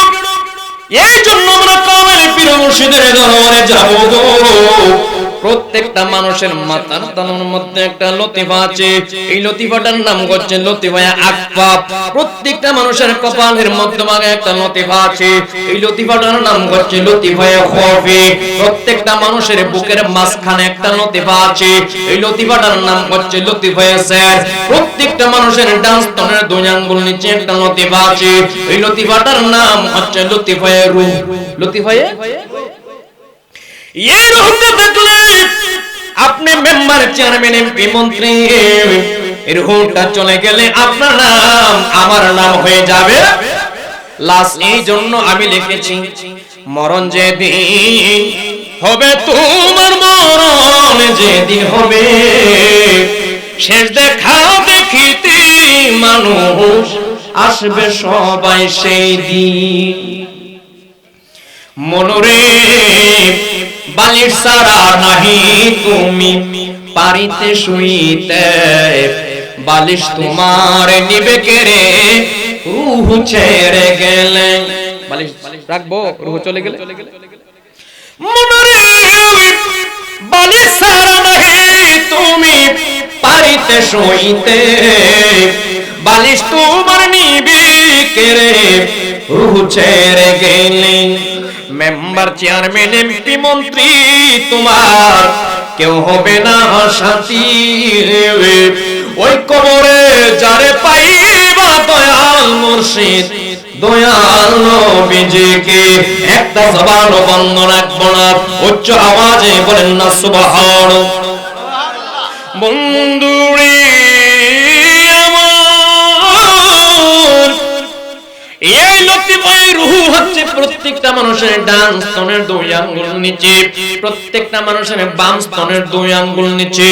এই জন্য আমরা কামেল পীর মুর্শিদের দরবারে যাব গো। প্রত্যেকটা মানুষের মাথার তালুর মধ্যে একটা লতিফা আছে, এই লতিফাটার নাম হচ্ছে লতিফায়ে আকফাফ। প্রত্যেকটা মানুষের কপালের মধ্যভাগে একটা লতিফা আছে, এই লতিফাটার নাম হচ্ছে লতিফায়ে খফি। প্রত্যেকটা মানুষের বুকের মাঝখানে একটা লতিফা আছে, এই লতিফাটার নাম হচ্ছে লতিফায়ে সার। প্রত্যেকটা মানুষের ডান স্তনের দুই আঙ্গুল নিচে একটা লতিফা আছে, এই লতিফাটার নাম হচ্ছে লতিফায়ে রূহ। লতিফায়ে এই রূহটা দেখলে আপনি মেম্বার, চেয়ারম্যান, এমপি, মন্ত্রী, এর রূহটা চলে গেলে আপনার নাম আমার নাম হয়ে যাবে লাশ। এই জন্য আমি লিখেছি মরণ যেদিন হবে তোমার, মরণ যেদিন হবে শেষ দেখা দেখিতে মানুষ আসবে সবাই সেই দিন। মনরে বালিশ সারা নাহি তুমি পারিতে শুইতে, বালিশ তোমার নিবে কেড়ে রূহ ছেড়ে গেলে। বালিশ রাখবো, রূহ চলে গেলে। মনরে বালিশ সারা নাহি তুমি পারিতে শুইতে, বালিশ তোমার নিবে কেড়ে রূহ ছেড়ে গেলে। মেম্বার, চেয়ারম্যান, এমপি, মন্ত্রী তোমার কেউ হবে না সাথী, ওই কবরে যারে পাইবা দয়াল মুর্শিদ দয়াল নবীজিকে। একটা জবান বন্ধ রাখবো না, উচ্চ আওয়াজে বলেন না সুবহানাল্লাহ। বন্ধুরে এই লতিফায়ে রূহ হচ্ছে প্রত্যেকটা মানুষের ডান স্তনের দুই আঙ্গুল নিচে, প্রত্যেকটা মানুষের বাম স্তনের দুই আঙ্গুল নিচে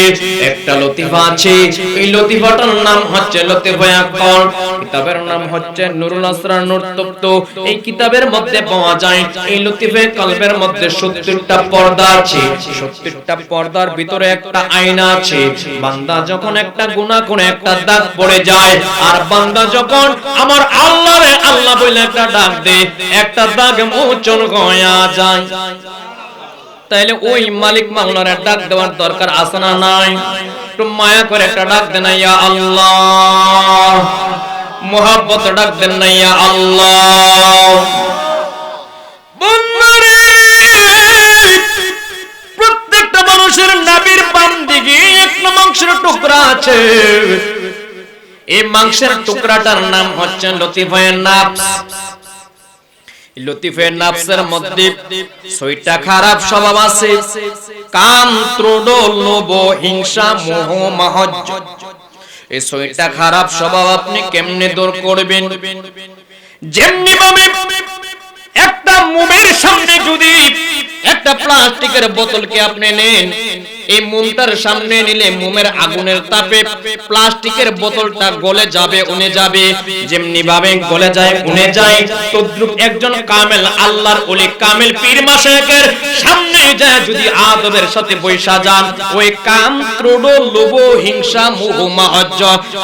একটা লতিফা আছে। এই লতিফাটার নাম হচ্ছে লতিফায়ে আকফাফ। কিতাবের নাম হচ্ছে নুরুল আসরার নূর তপ্ত। এই কিতাবের মধ্যে পাওয়া যায় এই লতিফায়ে কলবের মধ্যে 70টা পর্দা আছে। 70টা পর্দার ভিতরে একটা আয়না আছে। বান্দা যখন একটা গুনাহ করে একটা দাগ পড়ে যায়, আর বান্দা যখন আমার আল্লাহরে আল্লাহ বলে একটা ডাক দে, একটা দাগ মোচন হয়ে যায়। তাইলে ওই মালিক মাওলার ডাক দেওয়ার দরকার আছে না নাই? একটু মায়া করে একটা ডাক দেন ইয়া আল্লাহ, মোহাব্বত ডাক দেন না ইয়া আল্লাহ। বন্ধুরে প্রত্যেকটা মানুষের নাভির বাম দিকে একটা মাংসের টুকরা আছে। এই মাংসের টুকরাটার নাম হচ্ছে লতিফায়ে নাফস। লতিফায়ে নাফসের মধ্যে 6টা খারাপ স্বভাব আছে: কাম, ক্রোধ, লোভ, হিংসা, মোহ, মাহাজ্জ। এই 6টা খারাপ স্বভাব আপনি কেমনে দূর করবেন? যেমনি ভাবে একটা মোমের সামনে যদি একটা প্লাস্টিকের বোতলকে আপনি নেন, এই মোমটার সামনে নিলে মোমের আগুনের তাপে প্লাস্টিকের বোতলটা গলে যাবে, উনে যাবে। যেমনি ভাবে গলে যায়, উনে যায়, তদ্রূপ একজন কামেল আল্লাহর ওলি, কামেল পীর মাশায়েখের সামনে যায় যদি আদবের সাথে বৈশা যান, ওই কাম, ক্রোধ, লোভ, হিংসা, মোহ, মাহাজ্জ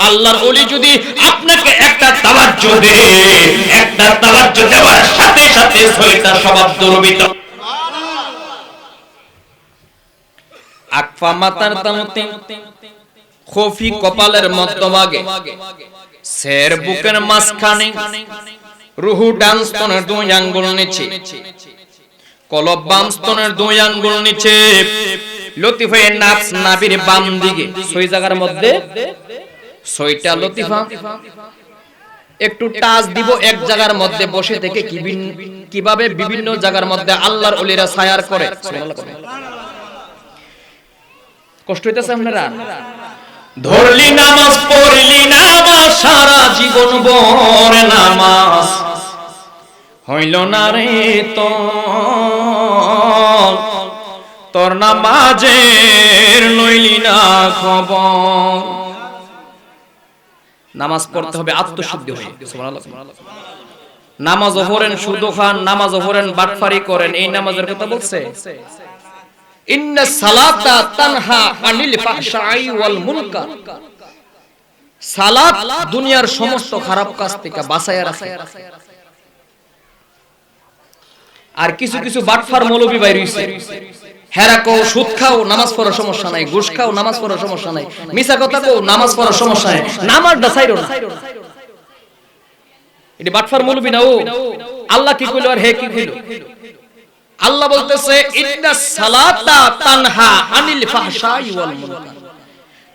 আল্লাহর ওলি যদি আপনাকে একটা তাওয়াজ্জুহ দেয়, একটা তাওয়াজ্জুহ দেওয়ার সাথে সাথে 6টা স্বভাব দূরীভূত। আকফা মাথার তালুতে, খফি কপালের মধ্যভাগে, সের বুকের মাঝখানে, রুহু ডান স্তনের 2 আঙ্গুল নিচে, কলব বাম স্তনের 2 আঙ্গুল নিচে, লতিফায়ে নাফস নাভির বাম দিকে। 6 জায়গার মধ্যে 6টা লতিফা। একটু টাচ দিব এক জায়গার মধ্যে বসে থেকে কিভাবে বিভিন্ন জায়গার মধ্যে আল্লাহর ওলিরা সায়ার করে। কষ্ট হইতেছে আপনারা? ধরলি নামাজ, পড়লি নামাজ, সারা জীবন ভর নামাজ, হইল না রে তোর নামাজের লইলি না খবর। নামাজ পড়তে হবে আত্মশুদ্ধি হয়ে। সুবহানাল্লাহ। নামাজও পড়েন সুদ খান, নামাজও পড়েন বাটফারি করেন, এই নামাজের কথা বলছে? ইন্না সালাতা তানহা আনিল ফাহশাই ওয়াল মুনকার। সালাত দুনিয়ার সমস্ত খারাপ কাজ থেকে বাঁচায় রাখে। আর কিছু কিছু বাটফার মৌলবি বাইর হইছে, হেরা কও সুদ খাও নামাজ পড়ার সমস্যা নাই, ঘুষ খাও নামাজ পড়ার সমস্যা নাই, মিছা কথা কও নামাজ পড়ার সমস্যা নাই, নামাজটা ছাইরো না। এটি বাটফার মৌলবি না ও। আল্লাহ কি কইলো আর হে কি কইলো? আল্লাহ বলতেছে ইন্নাস সালাতা তানহা আনিল ফাহশাই ওয়াল মুনকার।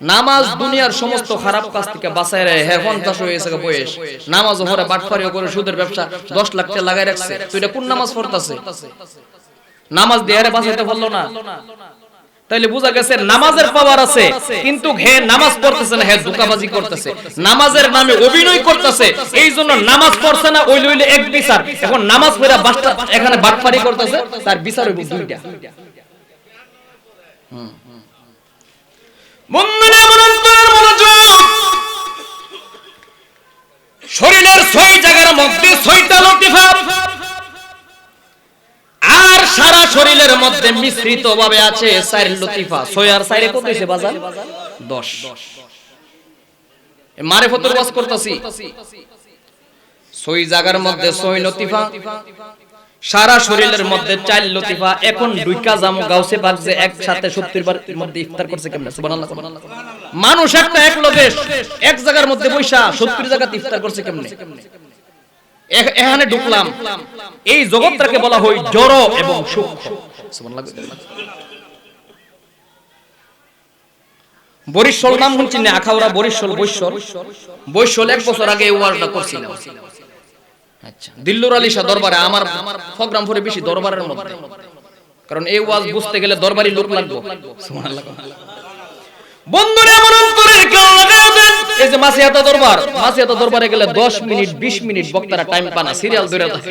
নামাজ দুনিয়ার সমস্ত খারাপ কাজ থেকে বাঁচায় রাখে। হে 50 হয়ে গেছে বয়স, নামাজ পড়ে বাটফারিও করে সুদের ব্যবসা 10 লাখ টাকা লাগাই রাখছে। তুই এটা কোন নামাজ পড়তাছে? নামাজ দিয়ে আরে বাঁচাইতে পারলো না। তাইলে বোঝা গেছে নামাজের পাওয়ার আছে, কিন্তু হে নামাজ পড়তেছে না, হে ধোঁকাবাজি করতেছে, নামাজের নামে অভিনয় করতেছে। এই জন্য নামাজ পড়ছে না, ওই লইলে এক বিচার। এখন নামাজ পড়া বাসটা এখানে বাটপারি করতেছে, তার বিচার হইব দুইটা। বন্ধুরা আমার অন্তরের মনোযোগ, শরীরের 6 জায়গার মধ্যে 6টা লতিফা, আর সারা শরীরের মধ্যে মিশ্রিত ভাবে আছে 4 লতিফা। 6 আর 4 কত হইছে বাজার? 10। মারিফতের ওয়াজ করতেছি। 6 জায়গার মধ্যে 6 লতিফা, সারা শরীরের মধ্যে 4 লতিফা। এখন দুইকা জামু গাউসে পাক যে একসাথে 70 বার মধ্যে ইফতার করছে কেমনে? সুবহানাল্লাহ। মানুষ একটা একলো দেশ এক জায়গার মধ্যে বৈশা 70 জায়গাতে ইফতার করছে কেমনে? এখানে ঢুকলাম, এই জগৎটাকে বলা হয় জড় এবং সূক্ষ্ম। সুবহানাল্লাহ। বরিশাল নাম শুনছেন না? আখাউড়া বরিশাল, বৈশাল 1 বছর আগে এই ওয়াজটা করছিলাম। আচ্ছা, দিল্লুর আলী শাহ দরবারে আমার প্রোগ্রাম করে বেশি দরবারের মধ্যে, কারণ এই ওয়াজ বুঝতে গেলে দরবারি লোক লাগবে। সুবহানাল্লাহ। বন্ধুরা আমার অন্তরের কেউ লাগায় দেন। এই যে মাসিয়াতা দরবারে গেলে 10 মিনিট 20 মিনিট বক্তারা টাইম পানা, সিরিয়াল ধরে থাকে।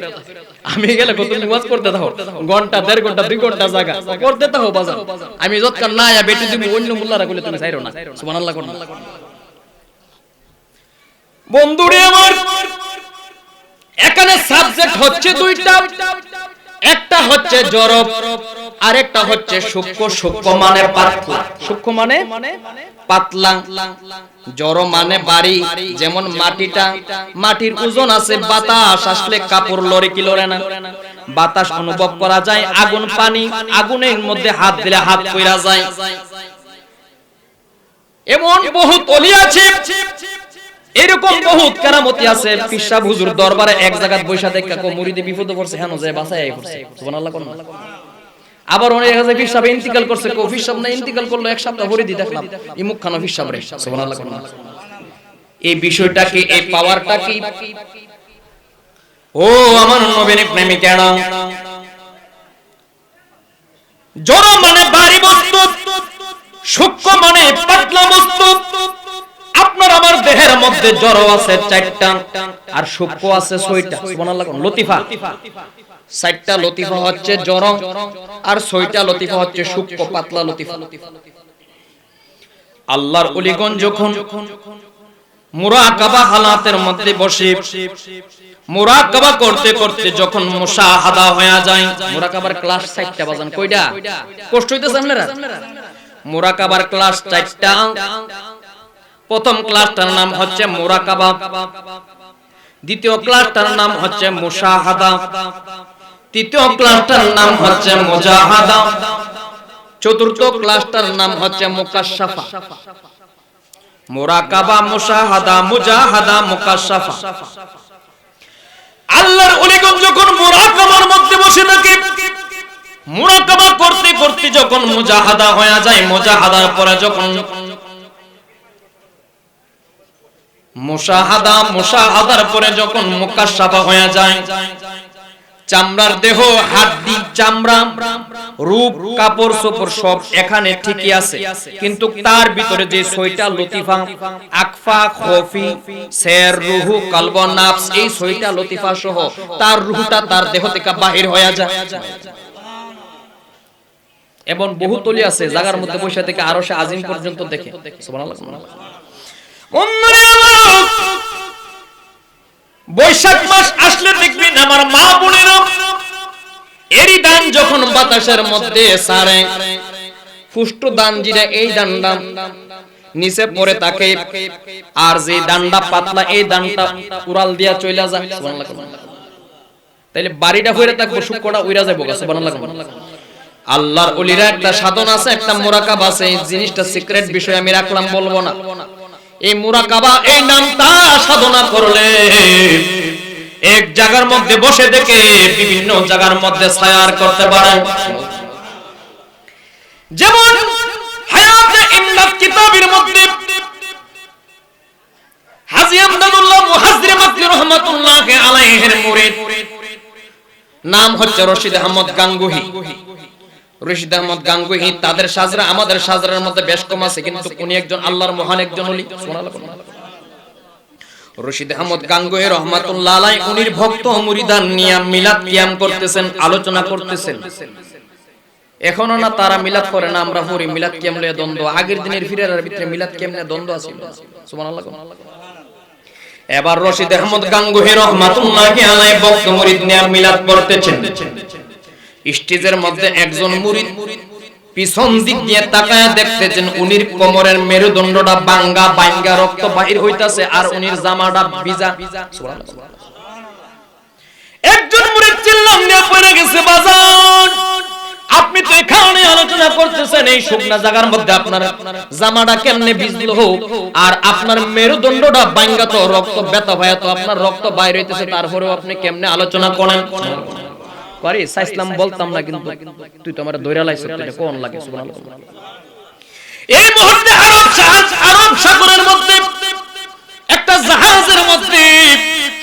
আমি গেলে কত ওয়াজ করতে থাকো, ঘন্টা 1.5 ঘন্টা 2 ঘন্টা জায়গা করতে থাকো বাজার। আমি যতক্ষণ না আয়া বেটি তুমি অন্য মুল্লারা কইলে তুমি চাইরো না। সুবহানাল্লাহ। বন্ধুরা আমার এখানে সাবজেক্ট হচ্ছে 2টা, একটা হচ্ছে জড় আর একটা হচ্ছে সূক্ষ্ম। সূক্ষ্ম মানে পাতলা, সূক্ষ্ম মানে পাতলা, জড় মানে বাড়ি। যেমন মাটির ওজন আছে, বাতাস আসলে কাপড় লড়ে কি লড়ে না? বাতাস অনুভব করা যায়। আগুন, পানি, আগুনের মধ্যে হাত দিলে হাত পইরা যায়। এমন বহুত ওলি আছে, এরকম বহুত কেরামতি আছে। পিসা হুজুর দরবারে এক জায়গায় বৈশা দেখা কো মুরিদে বিপদে পড়ছে, হেন যায় বাঁচায় পড়ছে। সুবহানাল্লাহ। আবার অনেক জায়গায় পিস সাহেব ইন্তিকাল করছে, কো পিস সাহেব না ইন্তিকাল করলো 1 সপ্তাহ হরি দি দেখলাম এই মুখখানা পিস সাহেব রে। সুবহানাল্লাহ। এই বিষয়টা কি, এই পাওয়ারটা কি? ও আমার নবীর প্রেমিকেরা, জড় মানে ভারী বস্তু, সূক্ষ্ম মানে পাতলা বস্তু। আপনার আমার দেহের মধ্যে জড় আছে 4টা আর সূক্ষ্ম আছে 6টা। সুবহানাল্লাহ। লতিফা 4টা লতিফা হচ্ছে জড় আর 6টা লতিফা হচ্ছে সূক্ষ্ম পাতলা লতিফা। আল্লাহর ওলিগণ যখন মুরাকাবা হালাতের মধ্যে বসে মুরাকাবা করতে করতে যখন মুশাহাদা হয়ে যায়, মুরাকাবার ক্লাস 4টা বাজান কয়টা? কষ্ট হইতেছে আপনারা? মুরাকাবার ক্লাস 4টা। প্রথম ক্লাসটার নাম হচ্ছে মুরাকাবা, দ্বিতীয় ক্লাসটার নাম হচ্ছে মুশাহাদা, তৃতীয় ক্লাসটার নাম হচ্ছে মুজাহাদা, চতুর্থ ক্লাসটার নাম হচ্ছে মুকাশশাফা। মুরাকাবা, মুশাহাদা, মুজাহাদা, মুকাশশাফা। আল্লাহর ওলিগণ যখন মুরাকাবার মধ্যে বসে থাকে, মুরাকাবা করতে করতে যখন মুজাহাদা হয়ে যায়, মুজাহাদার পরে যখন মুশাহাদার পরে যখন মুকাশশাফা হয়ে যায়, চামড়ার দেহ, হাড্ডি, চামড়া, রূপ, কাপড় চোপড় সব এখানে ঠিকই আছে, কিন্তু তার ভিতরে যে 6টা লতিফা, আকফা, খফি, সের, রুহু, কলব, নাফস, এই 6টা লতিফা সহ তার রূহটা তার দেহ থেকে বাহির হয়ে যায়। এবং বহু তলি আছে জায়গার মধ্যে বসে থেকে আরশে আজিম পর্যন্ত দেখে। সুবহানাল্লাহ। বৈশাখ মাস আসলে দেখবেন আমার মা বোনেরা এরি দান যখন বাতাসের মধ্যে সারে, ফুষ্টু দান জিরা এই দানটা নিচে পড়ে থাকে, আর যে দানটা পাতলা এই দানটা উড়াল দিয়া চইলা যায়। সুবহানাল্লাহ। তাইলে বাড়িটা হইরা থাকবো, শুকোটা উইরা যাবো। সুবহানাল্লাহ। আল্লাহর ওলিরা একটা সাধন আছে, একটা মুরাকাবা আছে। এই জিনিসটা সিক্রেট বিষয়, আমি রাখলাম, বলবো না। এই মুরাকাবা এই নামটা সাধনা করলে এক জায়গার মধ্যে বসে থেকে বিভিন্ন জায়গার মধ্যে সায়ার করতে পারে। যেমন হায়াতে ইমদাদ কিতাবের মধ্যে হাজী আমদাদুল্লাহ মুহাজ্জির মাক্কি রাহমাতুল্লাহ আলাইহির মুরিদ নাম হচ্ছে রশিদ আহমদ গাঙ্গুহি। রশিদ আহমদ গাঙ্গুহি, তাদের সাজরা আমাদের সাজরার মধ্যে বেশ কম আছে, কিন্তু উনি একজন আল্লাহর মহান একজন ওলি। সুবহানাল্লাহ। রশিদ আহমদ গাঙ্গুহি রাহমাতুল্লাহ আলাইহি উনির ভক্ত মুরিদান নিয়ে মিলাদ কিয়াম করতেছেন, আলোচনা করতেছেন। এখনো না তারা মিলাদ করে না, আমরা পড়ি মিলাদ কিয়াম লয়ে দ্বন্দ্ব। আগের দিনের ফিরার ভিতরে মিলাদ কিয়াম নিয়ে দ্বন্দ্ব আছে। সুবহানাল্লাহ। এবার রশিদ আহমদ গাঙ্গুহি রাহমাতুল্লাহি আলাইহি ভক্ত মুরিদ নিয়ে মিলাদ করতেছেন। স্টেজের মধ্যে একজন মুরিদ পিছন দিক দিয়ে তাকায়া দেখতেছেন উনির কোমরের মেরুদণ্ডটা ভাঙ্গা রক্ত বাহির হইতাছে, আর উনির জামাটা ভিজা। সুবহানাল্লাহ। একজন মুরিদ চিল্লাম দিয়ে পড়ে গেছে, বাজান আপনি তো এখানে আলোচনা করতেছেন, এই শুকনা জায়গার মধ্যে আপনার জামাটা কেমনে ভিজলো, আর আপনার মেরুদণ্ডটা ভাঙ্গা, তো রক্ত ব্যথা হয়, তো আপনার রক্ত বাইরে হইতেছে, তারপরেও আপনি কেমনে আলোচনা করেন? পারি সাইসলাম বলতাম না, কিন্তু তুই তো আমার দৈরা লাইছ, এটা কোন লাগে? সুবহানাল্লাহ। এই মুহূর্তে আরব সাগরের মধ্যে একটা জাহাজের মধ্যে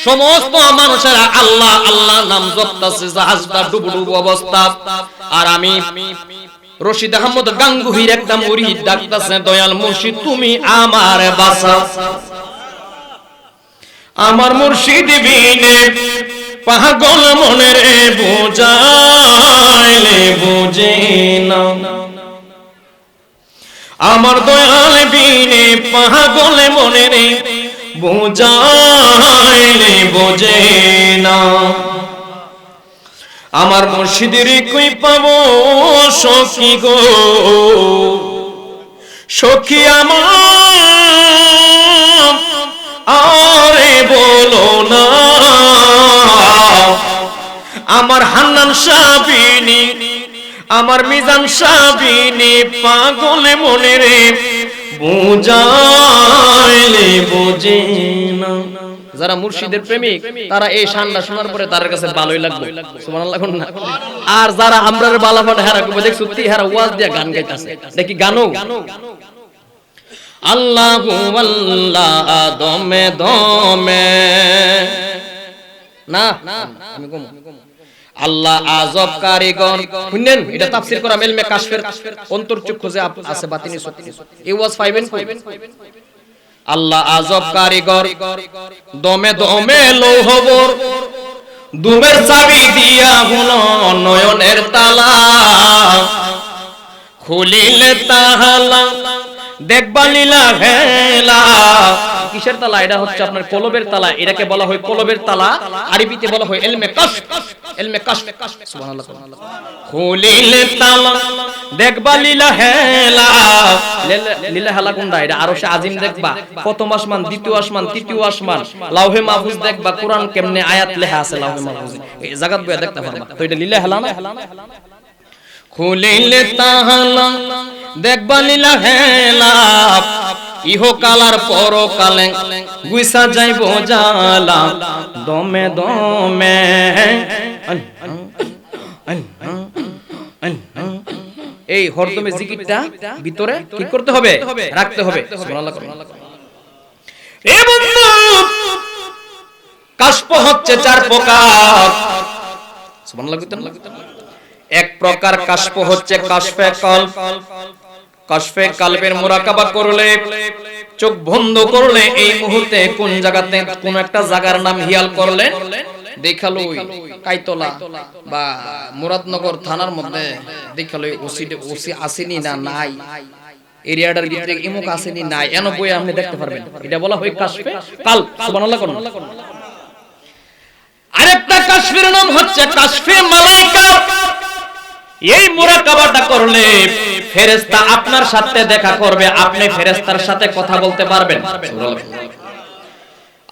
সমস্ত মানুষেরা আল্লাহ আল্লাহ নাম জপতাছে, জাহাজটা ডুবুডুবু অবস্থা। আর আমি রশিদ আহমদ গাঙ্গুহির একটা মুরিদ ডাকতাছে, দয়াল মুর্শিদ তুমি আমার বাঁচাও, আমার মুর্শিদ বিনে পাগল মনে রে বুঝাইলে বুঝে না, আমার দয়াল বিনে পাগল মনে রে বুঝাইলে বুঝে না, আমার মুর্শিদের কই পাবো সখী গো, সখী আমার আরে বলো না, আমার হান্নান সাবিনী আমার মিজান সাবিনী পাগল মনে রে বুঝাইলে বুঝে না। যারা মুর্শিদের প্রেমিক তারা এই শানটা শোনার পরে তার কাছে ভালোই লাগবে। সুবহানাল্লাহ। আর যারা আমরার বালাফাটা হেরা কবে দেখছো তি হেরা ওয়াজ দিয়া গান গাইতাছে, দেখি গানো আল্লাহু আল্লাহ দমে দমে না, আমি কম আল্লাহ আজব কারিগর। শুনেন, এটা তাফসীর করা ইলমে কাশফের অন্তর্চক্ষু যে আছে বাতিনি সত্যি, এই ওয়াজ পাইবেন কই? আল্লাহ আজব কারিগর, দমে দমে লৌহবর, দুমের চাবি দিয়া হুনো নয়নের তালা, খুলিলে তাহালা দেখবা লীলা হেলা। কিসের তালা? এটা হচ্ছে আপনার কলবের তালা, এটাকে বলা হয় কলবের তালা, আরবিতে বলা হয় ইলমে কাশফ। ইলমে কাশফ। সুবহানাল্লাহ। খুলিলে তালা দেখবা লীলা হেলা, লীলা হেলা কোনটা? এটা আরশে আজিম দেখবা, প্রথম আসমান, দ্বিতীয় আসমান, তৃতীয় আসমান, লাউহে মাহফুজ দেখবা, কোরআন কেমনে আয়াত লেখা আছে লাউহে মাহফুজে, এই জায়গাত বইয়া দেখতে পারবা। তো এটা লীলা হেলা না? খুলিলে তাহালা দেখবা লীলা হেলা, ইহকালার পরকালে গুইসা যাইব জালা, দমে দমে এই হরদমে জিকিরটা ভিতরে কি করতে হবে? রাখতে হবে। সুবহানাল্লাহ। এ বন্ধু, কাশফ হচ্ছে চার প্রকার। সুবহানাল্লাহ। এক প্রকার কাশফ হচ্ছে কাশফে কলব। কাশফে কলবের মুরাকাবা করলে, চোখ বন্ধ করলে এই মুহূর্তে কোন জায়গাতে কোন একটা জায়গার নাম হিয়াল করলে দেখালো কাইতলা বা মুরাদনগর থানার মধ্যে দেখালো ওসি আসেনি না নাই, এরিয়াটার ভিতরে ইমুক আসেনি নাই, এন বই আপনি দেখতে পারবেন। এটা বলা হয় কাশফে কলব। সুবহানাল্লাহ। আরেকটা কাশফের নাম হচ্ছে কাশফে মালাইকা। এই মুরাকাবাটা করলে ফেরেশতা আপনার সাথে দেখা করবে, আপনি ফেরেশতার সাথে কথা বলতে পারবেন।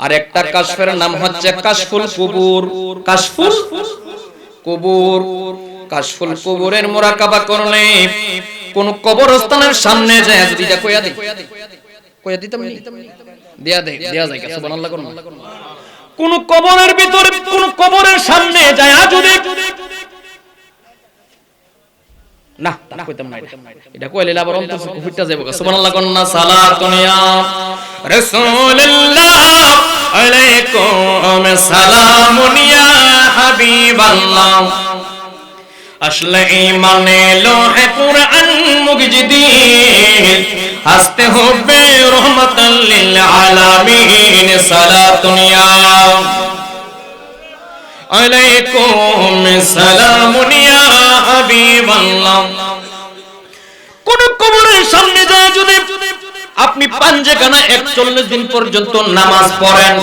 আর একটা কাশফের নাম হচ্ছে কাশফুল কুবুর। কাশফুল কুবুর, কাশফুল কুবুরের মুরাকাবা করলে কোন কবরস্থানের সামনে যায় যদি এটা কইয়া দিতাম দেয়া যায় সুবহানাল্লাহ করুন। কোন কবরের ভিতরে কোন কবরের সামনে যায় যদি না তা কইতাম না, এটা কইলে আবার অন্তর ফুটটা যাবে। সুবহানাল্লাহ করুন না। সালাতুন ইয়া রাসূলুল্লাহ আলাইকুম সালামুন ইয়া হাবিবাল্লাহ আসলে ঈমানে লোহে কুরআন মুজদিদ হাসতে হবে রহমাতাল লিল আলামিন সালাতুন ইয়া আলাইকুম সালামুন ইয়া হাবিবাল্লাহ। কোন কবরের সামনে যায় যদি আপনি পাঞ্জেখানা 41 দিন পর্যন্ত নামাজ পড়েন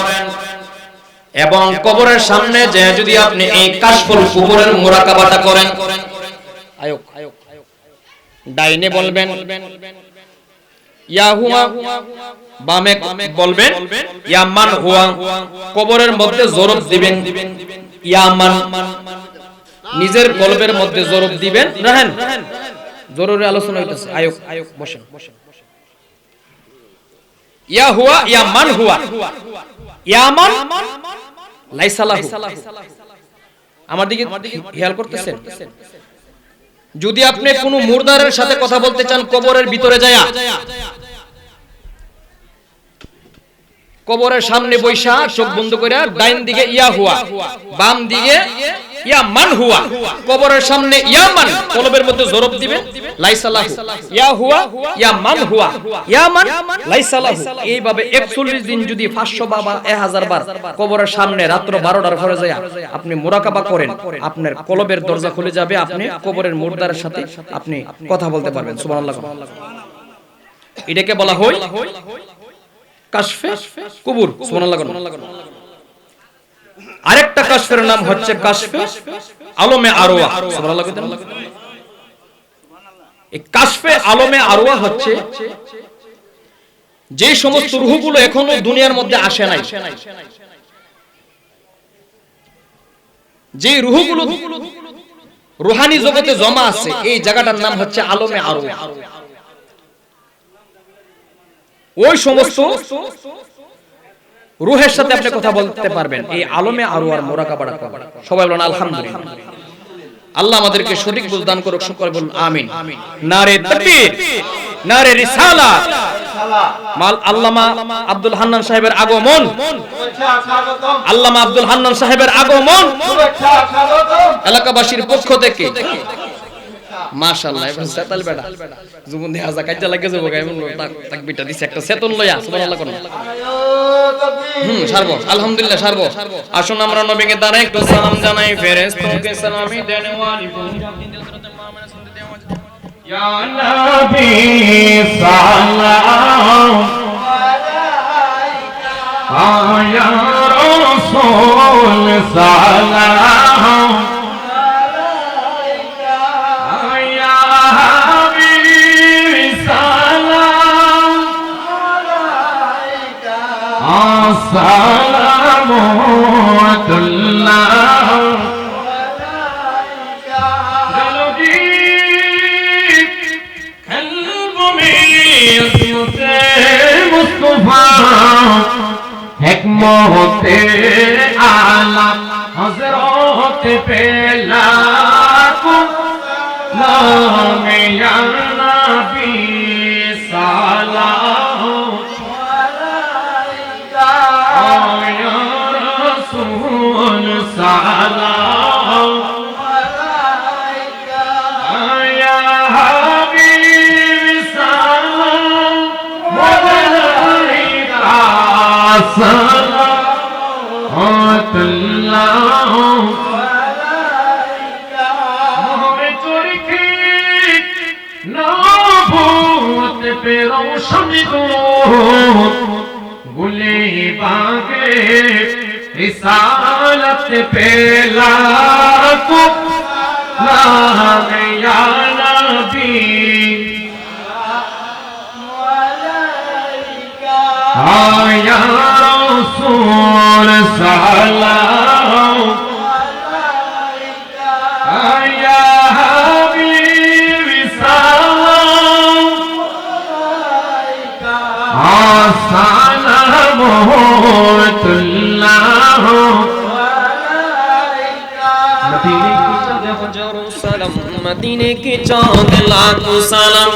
এবং কবরের সামনে যায় যদি আপনি এই কাশফুল কুবুরের মুরাকাবাটা করেন, আয়োক ডাইনে বলবেন ইয়া হুয়া, বামে বলবেন ইয়া মান হুয়া, কবরের মধ্যে জরব দিবেন ইয়া মান, নিজের কলবের মধ্যে জরব দিবেন। রাহেন জরুরি আলোচনা হইতেছে, আয়োক বসেন। ইয়া হুয়া ইয়া মান হুয়া, ইয়া মান লাইসা লাহু। আমার দিকে খেয়াল করতেছেন? যদি আপনি কোন মুরদারের সাথে কথা বলতে চান কবরের ভিতরে যায়া, কবরের সামনে বৈশা চোখ বন্ধ করে ডাইন দিকে ইয়া হুয়া, বাম দিকে ইয়া মান হুয়া, কবরের সামনে ইয়া মান, কলবের মধ্যে জরব দিবেন লাইসা লাহু, ইয়া হুয়া ইয়া মান হুয়া, ইয়া মান লাইসা লাহু। এইভাবে 41 দিন যদি 500 বা 1000 বার কবরের সামনে রাত্র 12টার পরে যায় আপনি মুরাকাবা করেন, আপনার কলবের দরজা খুলে যাবে, আপনি কবরের মুরদারের সাথে আপনি কথা বলতে পারবেন। সুবহানাল্লাহ। এটাকে বলা হয় কাশফে কুবুর। সুবহানাল্লাহ। আরেকটা কাশফের নাম হচ্ছে কাশফে আলমে আরওয়াহ। সুবহানাল্লাহ। এই কাশফে আলমে আরওয়াহ হচ্ছে যে সমস্ত রূহগুলো এখনো দুনিয়ার মধ্যে আসে নাই, যে রূহগুলো রূহানি জগতে জমা আছে, এই জায়গাটার নাম হচ্ছে আলমে আরওয়াহ। ওই সমস্ত রূহের সাথে আপনি কথা বলতে পারবেন এই আলমে আরওয়ার মুরাকাবাটা করবেন। সবাই বলুন আলহামদুলিল্লাহ। আল্লাহ আমাদেরকে সঠিক বুঝ দান করুক, সকলে বলুন আমিন। নারে তাকবীর, নারে রিসালাত। মাল আল্লামা আব্দুল হান্নান সাহেবের আগমন, আল্লামা আব্দুল হান্নান সাহেবের আগমন এলাকাবাসীর পক্ষ থেকে মাশাআল্লাহ। এখন সেতাল বেটা জীবন দিয়ে আজা কাজে লাগে যাবো গায় এমন তাকবীরটা দিছে একটা সেতন লইয়া। সুবহানাল্লাহ করুন। সারবো আলহামদুলিল্লাহ সারবো। আসুন আমরা নবীকে দ্বারা একটু সালাম জানাই। ফেরেশতাকে সালামি দেন ওয়ালিকুম ইয়া নবী সালাম আলাইকা ইয়া রাসূল সালাম সালামুল্লাহ আলাইকা জলদি কলব মে সুতে মুস্তাফা হিকমতে আলম হযরত পেলা কো নাম ইয়া নবী সালাম সালাম আলাইকা ইয়া হাবিব সালাম আলাইকা সালামুল্লাহ আলাইকা মোহরে চরখে নবুয়ত पे रोशनी दुरूद गुले बागे रिसालत पे लाखों सलाम या नबी या रसूल सलाम या मदीने की चाँद लाखों सलाम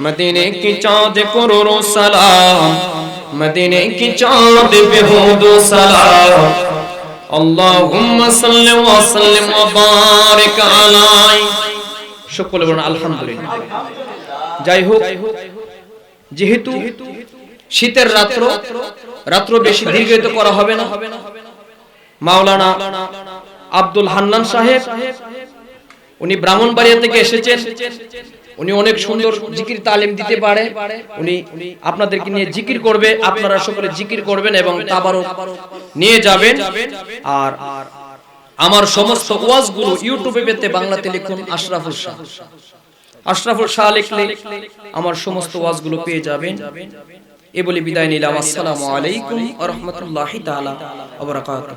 मदीने की चाँद करोड़ों सलाम मदीने की चाँद बेहुदो सलाम अल्लाहुम्मा सल्लि व सल्लिम व बारिक अलैहि সকলে বলুন আলহামদুলিল্লাহ। যাই হোক, যেহেতু শীতের রাত্র বেশি দীর্ঘায়িত করা হবে না, মাওলানা আব্দুল হান্নান সাহেব উনি ব্রাহ্মণবাড়িয়া থেকে এসেছেন। উনি অনেক সুন্দর জিকির তালিম দিতে পারে। উনি আপনাদেরকে নিয়ে জিকির করবে, আপনারা সকলে জিকির করবেন এবং তাবারক নিয়ে যাবেন। আর আমার সমস্ত ওয়াজগুলো ইউটিউবে পেতে বাংলাতে লিখুন আশরাফুল শাহ। আশরাফুল শাহ লিখলে আমার সমস্ত ওয়াজগুলো পেয়ে যাবেন। এ বলে বিদায় নিলাম। আসসালামু আলাইকুম ওয়া রাহমাতুল্লাহি তাআলা ওয়া বারাকাতুহু।